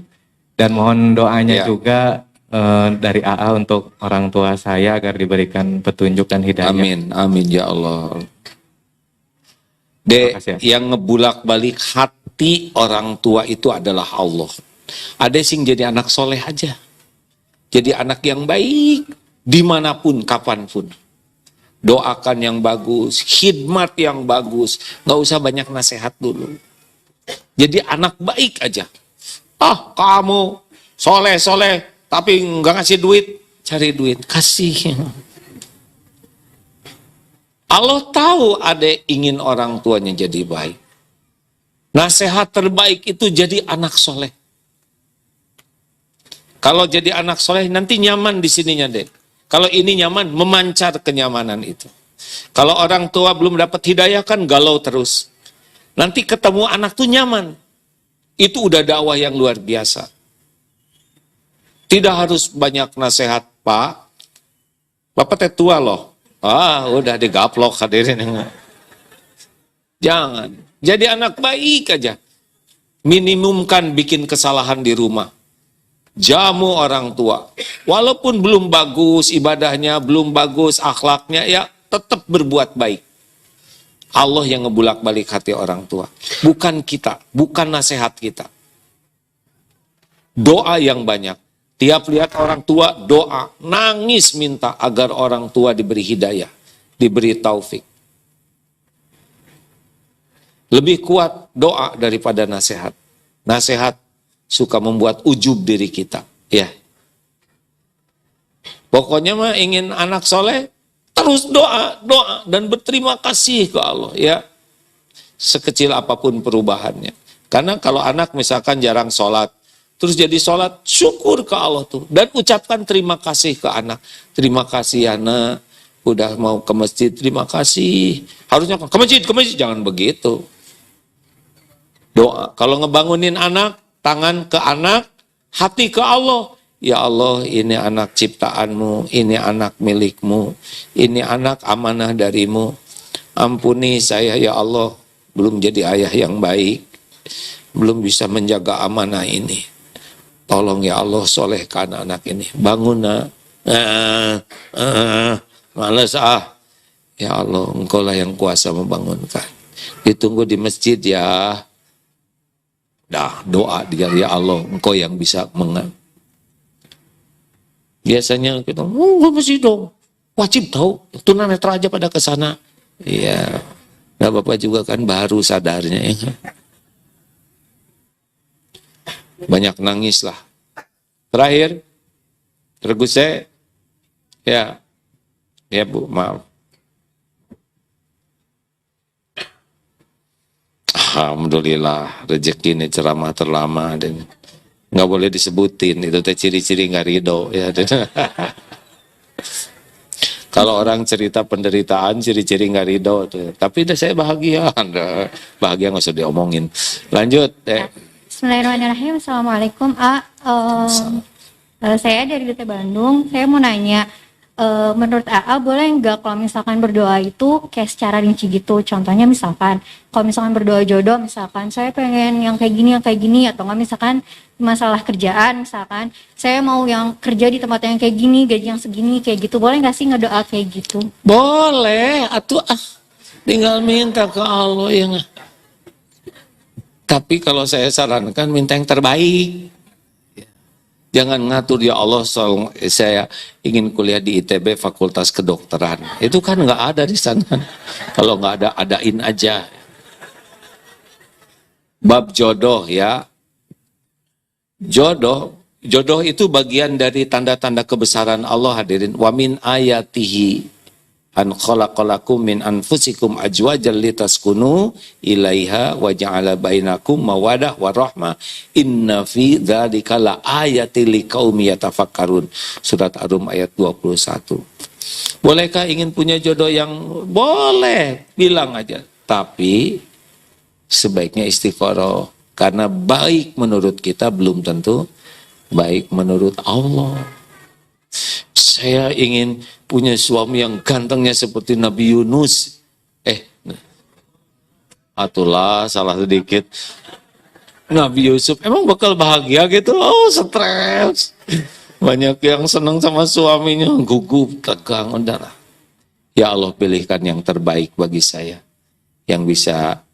Dan mohon doanya juga dari AA untuk orang tua saya agar diberikan petunjuk dan hidayah. Amin, amin ya Allah. Yang ngebulak-balik hati orang tua itu adalah Allah. Ada sing jadi anak soleh aja, jadi anak yang baik dimanapun kapanpun. Doakan yang bagus, khidmat yang bagus, nggak usah banyak nasihat dulu. Jadi anak baik aja. Kamu soleh tapi nggak ngasih duit, cari duit kasih. Allah tahu adek ingin orang tuanya jadi baik. Nasihat terbaik itu jadi anak soleh. Kalau jadi anak soleh nanti nyaman di sininya dek. Kalau ini nyaman, memancar kenyamanan itu. Kalau orang tua belum dapat hidayah kan galau terus. Nanti ketemu anak tuh nyaman. Itu udah dakwah yang luar biasa. Tidak harus banyak nasihat, Pak. Bapak teh tua loh. Udah digaplok hadirin. Jangan. Jadi anak baik aja. Minimumkan bikin kesalahan di rumah. Jamu orang tua. Walaupun belum bagus ibadahnya, belum bagus akhlaknya, ya tetap berbuat baik. Allah yang ngebulak-balik hati orang tua. Bukan kita, bukan nasihat kita. Doa yang banyak. Tiap lihat orang tua, doa. Nangis minta agar orang tua diberi hidayah. Diberi taufik. Lebih kuat doa daripada nasihat. Nasihat suka membuat ujub diri kita. Ya. Pokoknya mah ingin anak soleh, terus doa dan berterima kasih ke Allah. Ya. Sekecil apapun perubahannya. Karena kalau anak misalkan jarang sholat, terus jadi sholat, syukur ke Allah tuh. Dan ucapkan terima kasih ke anak. Terima kasih anak, udah mau ke masjid, terima kasih. Harusnya ke masjid, jangan begitu. Doa, kalau ngebangunin anak, tangan ke anak, hati ke Allah. Ya Allah, ini anak ciptaanmu, ini anak milikmu, ini anak amanah darimu. Ampuni saya ya Allah, belum jadi ayah yang baik, belum bisa menjaga amanah ini. Tolong ya Allah, solehkan anak ini. Bangun nak. Males Ya Allah, engkau lah yang kuasa membangunkan. Ditunggu di masjid ya. Dah, doa dia, ya Allah, engkau yang bisa Biasanya kita, masih dong. Wajib tahu, tunanetra aja pada ke sana. Iya. Nah, Bapak juga kan baru sadarnya ya. Banyak nangis lah. Terakhir, terguse, ya Bu, maaf. Alhamdulillah, rezeki ini ceramah terlama dan nggak boleh disebutin, itu teh ciri-ciri nggak ridho ya. Kalau orang cerita penderitaan, ciri-ciri nggak ridho tuh. Tapi saya bahagia, bahagia nggak usah diomongin. Lanjut deh. Bismillahirrahmanirrahim. Assalamualaikum. Saya dari DT Bandung. Saya mau nanya, menurut AA boleh nggak kalau misalkan berdoa itu kayak secara rinci gitu? Contohnya misalkan, kalau misalkan berdoa jodoh, misalkan saya pengen yang kayak gini, atau nggak misalkan masalah kerjaan, misalkan saya mau yang kerja di tempat yang kayak gini, gaji yang segini, kayak gitu. Boleh nggak sih ngedoa kayak gitu? Boleh, tinggal minta ke Allah ya. Tapi kalau saya sarankan minta yang terbaik. Jangan ngatur, ya Allah, saya ingin kuliah di ITB Fakultas Kedokteran. Itu kan nggak ada di sana. Kalau nggak ada, adain aja. Bab jodoh ya. Jodoh itu bagian dari tanda-tanda kebesaran Allah hadirin. Wa min ayatihi. an khalaqalakum min anfusikum ajwajan litaskunu ilaiha wa ja'ala bainakum mawadah warahmah inna fi dzalika laayatil liqaumi yatafakkarun. Surat Ar-Rum ayat 21. Bolehkah ingin punya jodoh yang boleh, bilang aja. Tapi sebaiknya istiqoroh. Karena baik menurut kita belum tentu baik menurut Allah. Saya ingin punya suami yang gantengnya seperti Nabi Yunus. Atulah salah sedikit. Nabi Yusuf emang bakal bahagia gitu? Oh, stres. Banyak yang senang sama suaminya, gugup, tegang, udahlah. Ya Allah, pilihkan yang terbaik bagi saya. Yang bisa,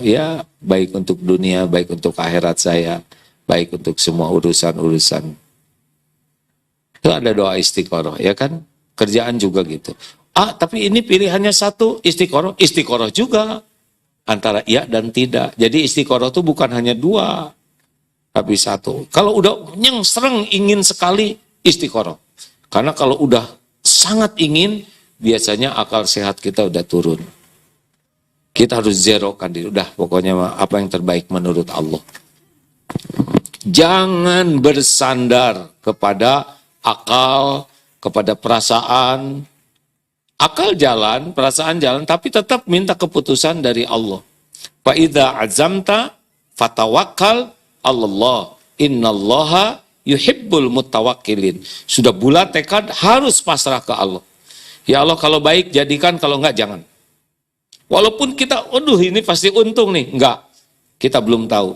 ya baik untuk dunia, baik untuk akhirat saya, baik untuk semua urusan-urusan. Itu ada doa istiqoroh, ya kan? Kerjaan juga gitu. Tapi ini pilihannya satu, istiqoroh. Istiqoroh juga antara iya dan tidak. Jadi istiqoroh itu bukan hanya dua, tapi satu. Kalau udah yang sering ingin sekali, istiqoroh. Karena kalau udah sangat ingin, biasanya akal sehat kita udah turun. Kita harus zerokan diri. Udah pokoknya apa yang terbaik menurut Allah. Jangan bersandar kepada akal, kepada perasaan. Akal jalan, perasaan jalan, tapi tetap minta keputusan dari Allah. Fa idza azamta fatawakkal 'alallah. Innallaha yuhibbul mutawakkilin. Sudah bulat tekad harus pasrah ke Allah. Ya Allah, kalau baik jadikan, kalau enggak jangan. Walaupun kita, ini pasti untung nih. Enggak, kita belum tahu.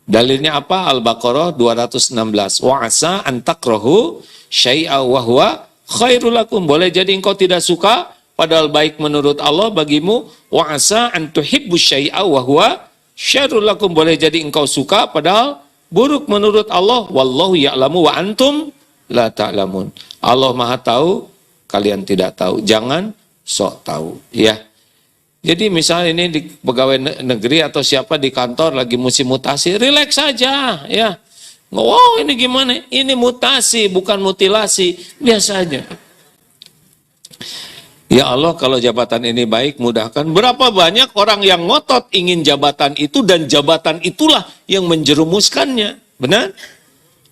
Dalilnya apa? Al-Baqarah 216. Wa'asa antakrahu syai'a wa huwa khairul lakum. Boleh jadi engkau tidak suka, padahal baik menurut Allah bagimu. Wa'asa antuhibbu syai'a wa huwa syarrul lakum. Boleh jadi engkau suka, padahal buruk menurut Allah. Wallahu ya'lamu wa antum la ta'lamun. Allah Maha tahu, kalian tidak tahu. Jangan sok tahu, ya. Jadi misalnya ini di pegawai negeri atau siapa di kantor lagi musim mutasi, rileks saja, ya. Wow, ini gimana? Ini mutasi, bukan mutilasi, biasa aja. Ya Allah, kalau jabatan ini baik, mudahkan. Berapa banyak orang yang ngotot ingin jabatan itu, dan jabatan itulah yang menjerumuskannya, benar?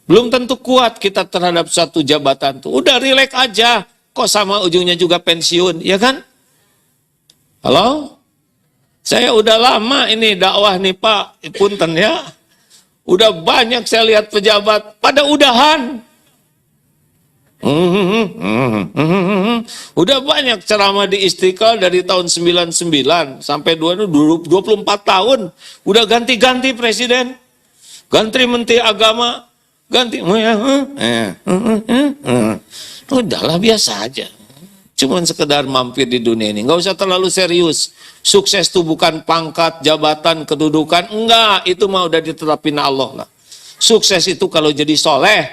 Belum tentu kuat kita terhadap satu jabatan itu. Udah rileks aja, kok sama ujungnya juga pensiun, ya kan? Halo? Saya udah lama ini dakwah nih Pak, punten ya. Udah banyak saya lihat pejabat pada udahan. Udah banyak ceramah di Istiqlal dari tahun 99 sampai 24 tahun. Udah ganti-ganti presiden, ganti menteri agama, ganti. Udahlah, biasa aja. Cuman sekedar mampir di dunia ini. Nggak usah terlalu serius. Sukses itu bukan pangkat, jabatan, kedudukan. Enggak, itu mah udah ditetapin Allah lah. Sukses itu kalau jadi soleh.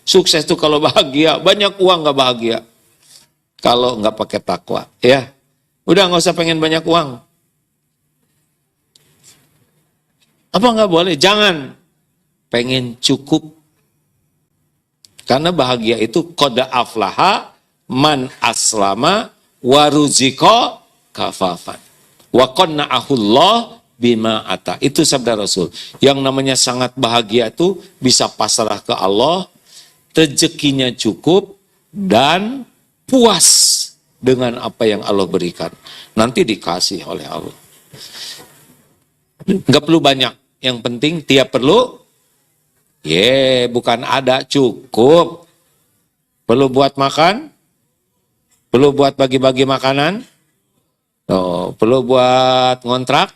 Sukses itu kalau bahagia. Banyak uang nggak bahagia. Kalau nggak pakai takwa, ya. Udah nggak usah pengen banyak uang. Apa nggak boleh? Jangan. Pengen cukup. Karena bahagia itu qad aflaha man aslama waruziko kafafan wa qanna'ahullah bima ata. Itu sabda Rasul. Yang namanya sangat bahagia itu bisa pasrah ke Allah, rezekinya cukup, dan puas dengan apa yang Allah berikan. Nanti dikasih oleh Allah. Nggak perlu banyak. Yang penting tiap perlu, bukan ada, cukup. Perlu buat makan, perlu buat bagi-bagi makanan, perlu buat ngontrak,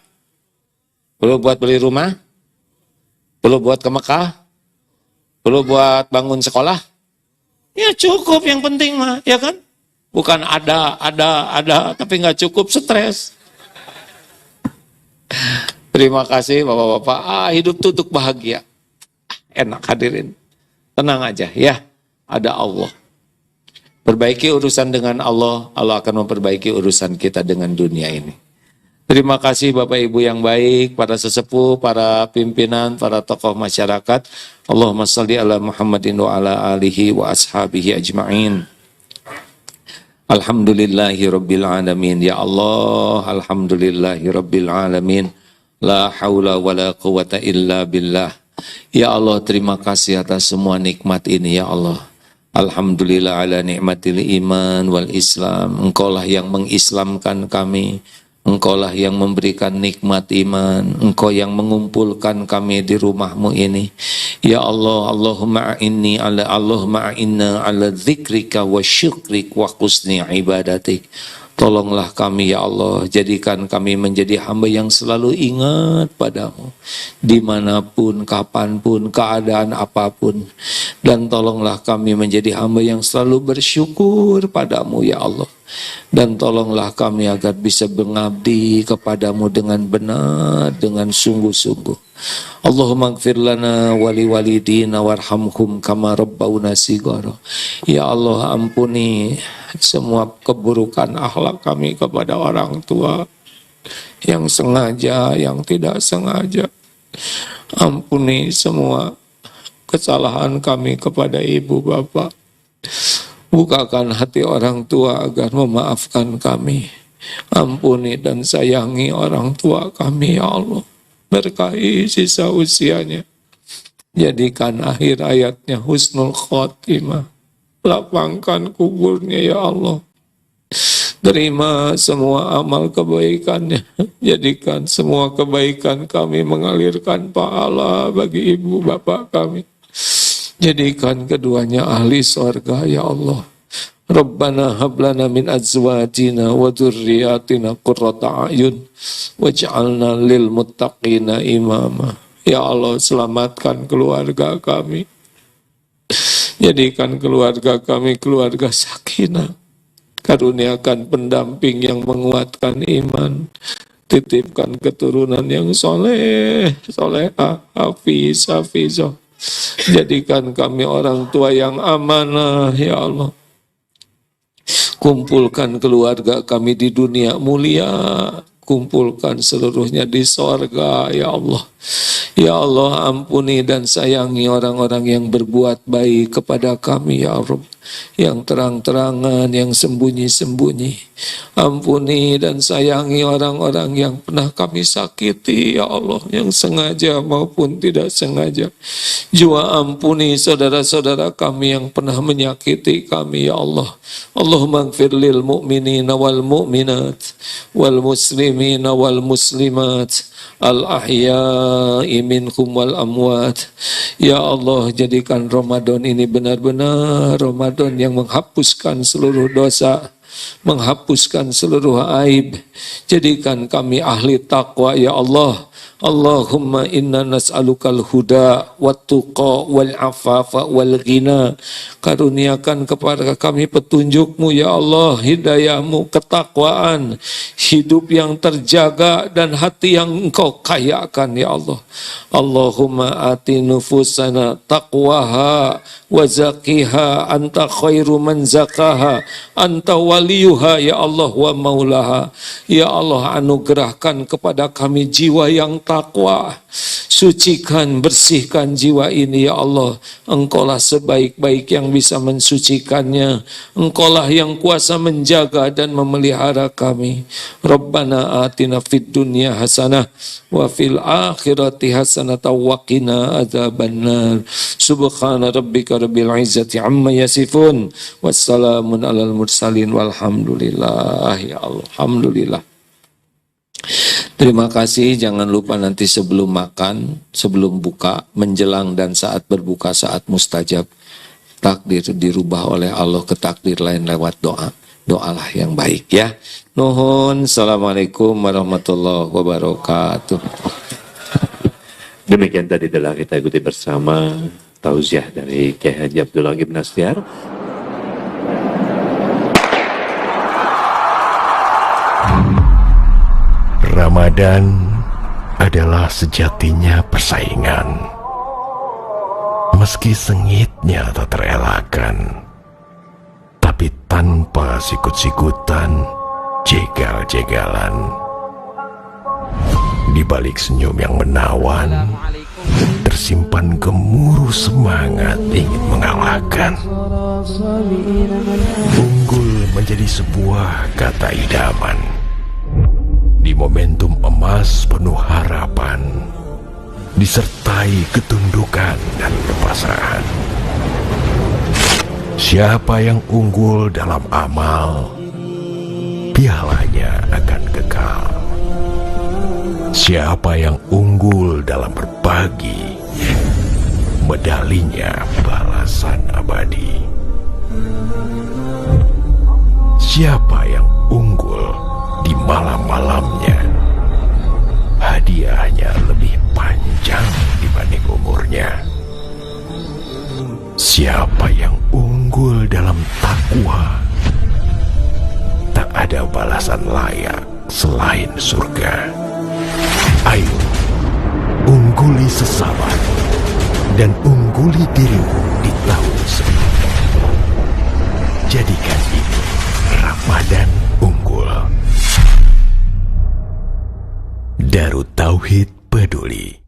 perlu buat beli rumah, perlu buat ke Mekah, perlu buat bangun sekolah. Ya cukup, yang penting mah, ya kan? Bukan ada, tapi nggak cukup, stres. Terima kasih Bapak-Bapak. Hidup tuh untuk bahagia. Enak hadirin. Tenang aja ya, ada Allah. Perbaiki urusan dengan Allah, Allah akan memperbaiki urusan kita dengan dunia ini. Terima kasih Bapak Ibu yang baik, para sesepuh, para pimpinan, para tokoh masyarakat. Allahumma shalli ala Muhammadin wa ala alihi wa ashabihi ajma'in. Alhamdulillahi Rabbil Alamin. Ya Allah, Alhamdulillahi Rabbil Alamin. La haula wa la quwata illa billah. Ya Allah, terima kasih atas semua nikmat ini ya Allah. Alhamdulillah ala nikmatil iman wal Islam. Engkaulah yang mengislamkan kami. Engkaulah yang memberikan nikmat iman. Engkau yang mengumpulkan kami di rumahmu ini. Ya Allah, Allahumma a'inna ala dzikrika wa syukrik wa husni ibadatik. Tolonglah kami ya Allah, jadikan kami menjadi hamba yang selalu ingat padamu dimanapun, kapanpun, keadaan apapun. Dan tolonglah kami menjadi hamba yang selalu bersyukur padamu ya Allah. Dan tolonglah kami agar bisa mengabdi kepadamu dengan benar, dengan sungguh-sungguh. Allahumma gfir lana wali walidina warhamhum kama rabbawna sigara. Ya Allah, ampuni semua keburukan akhlak kami kepada orang tua, yang sengaja, yang tidak sengaja. Ampuni semua kesalahan kami kepada ibu bapak. Bukakan hati orang tua agar memaafkan kami. Ampuni dan sayangi orang tua kami ya Allah. Berkahi sisa usianya. Jadikan akhir hayatnya husnul khotimah. Lapangkan kuburnya ya Allah. Terima semua amal kebaikannya. Jadikan semua kebaikan kami mengalirkan pahala bagi ibu bapak kami. Jadikan keduanya ahli surga ya Allah. Rabbana hablana min azwajina wa dzurriyyatina qurrata a'yun waj'alna lil muttaqina imama. Ya Allah, selamatkan keluarga kami. Jadikan keluarga kami keluarga sakinah. Karuniakan pendamping yang menguatkan iman. Titipkan keturunan yang soleh, solehah, hafiz, hafizah. Jadikan kami orang tua yang amanah ya Allah. Kumpulkan keluarga kami di dunia mulia, kumpulkan seluruhnya di sorga ya Allah. Ya Allah, ampuni dan sayangi orang-orang yang berbuat baik kepada kami ya Rabb, yang terang-terangan, yang sembunyi-sembunyi. Ampuni dan sayangi orang-orang yang pernah kami sakiti ya Allah, yang sengaja maupun tidak sengaja. Juga ampuni saudara-saudara kami yang pernah menyakiti kami ya Allah. Allahumma gfir lil mu'minina wal mu'minat wal muslimina wal muslimat al ahya'i minhum wal amwat. Ya Allah, jadikan Ramadan ini benar-benar Ramadan yang menghapuskan seluruh dosa, menghapuskan seluruh aib. Jadikan kami ahli taqwa ya Allah. Allahumma inna nas'alukal huda wat tuqa wal afafa wal ghina. Karuniakan kepada kami petunjuk-Mu ya Allah, hidayah-Mu, ketakwaan, hidup yang terjaga dan hati yang Engkau kayakan ya Allah. Allahumma ati nufusana taqwaha wa zakiha anta khairu man zakaha anta waliyuha ya Allah wa maulaha. Ya Allah, anugerahkan kepada kami jiwa yang takwa. Sucikan, bersihkan jiwa ini ya Allah. Engkaulah sebaik-baik yang bisa mensucikannya. Engkaulah yang kuasa menjaga dan memelihara kami. Rabbana atina fid dunya hasanah wa fil akhirati hasanah wa qina adzabannar. Subhana rabbika rabbil izzati amma yasifun. Wassalamun alal mursalin walhamdulillah ya Allah. Alhamdulillah. Terima kasih, jangan lupa nanti sebelum makan, sebelum buka, menjelang dan saat berbuka, saat mustajab, takdir dirubah oleh Allah ke takdir lain lewat doa. Doalah yang baik ya. Nuhun, Assalamualaikum warahmatullahi wabarakatuh. Demikian tadi telah kita ikuti bersama tausiah dari Kiai Haji Abdullah Ibn Astiar. Ramadan adalah sejatinya persaingan. Meski sengitnya tak terelakkan, tapi tanpa sikut-sikutan, jegal-jegalan. Di balik senyum yang menawan, tersimpan gemuruh semangat ingin mengalahkan. Unggul menjadi sebuah kata idaman. Di momentum emas penuh harapan, disertai ketundukan dan kepasrahan. Siapa yang unggul dalam amal, pialanya akan kekal. Siapa yang unggul dalam berbagi, medalinya balasan abadi. Siapa yang unggul di malam-malamnya, hadiahnya lebih panjang dibanding umurnya. Siapa yang unggul dalam takwa, tak ada balasan layak selain surga. Ayo, ungguli sesama dan ungguli dirimu di tahun sebelumnya. Jadikan ini Ramadan Unggul. Darut Tauhid Peduli.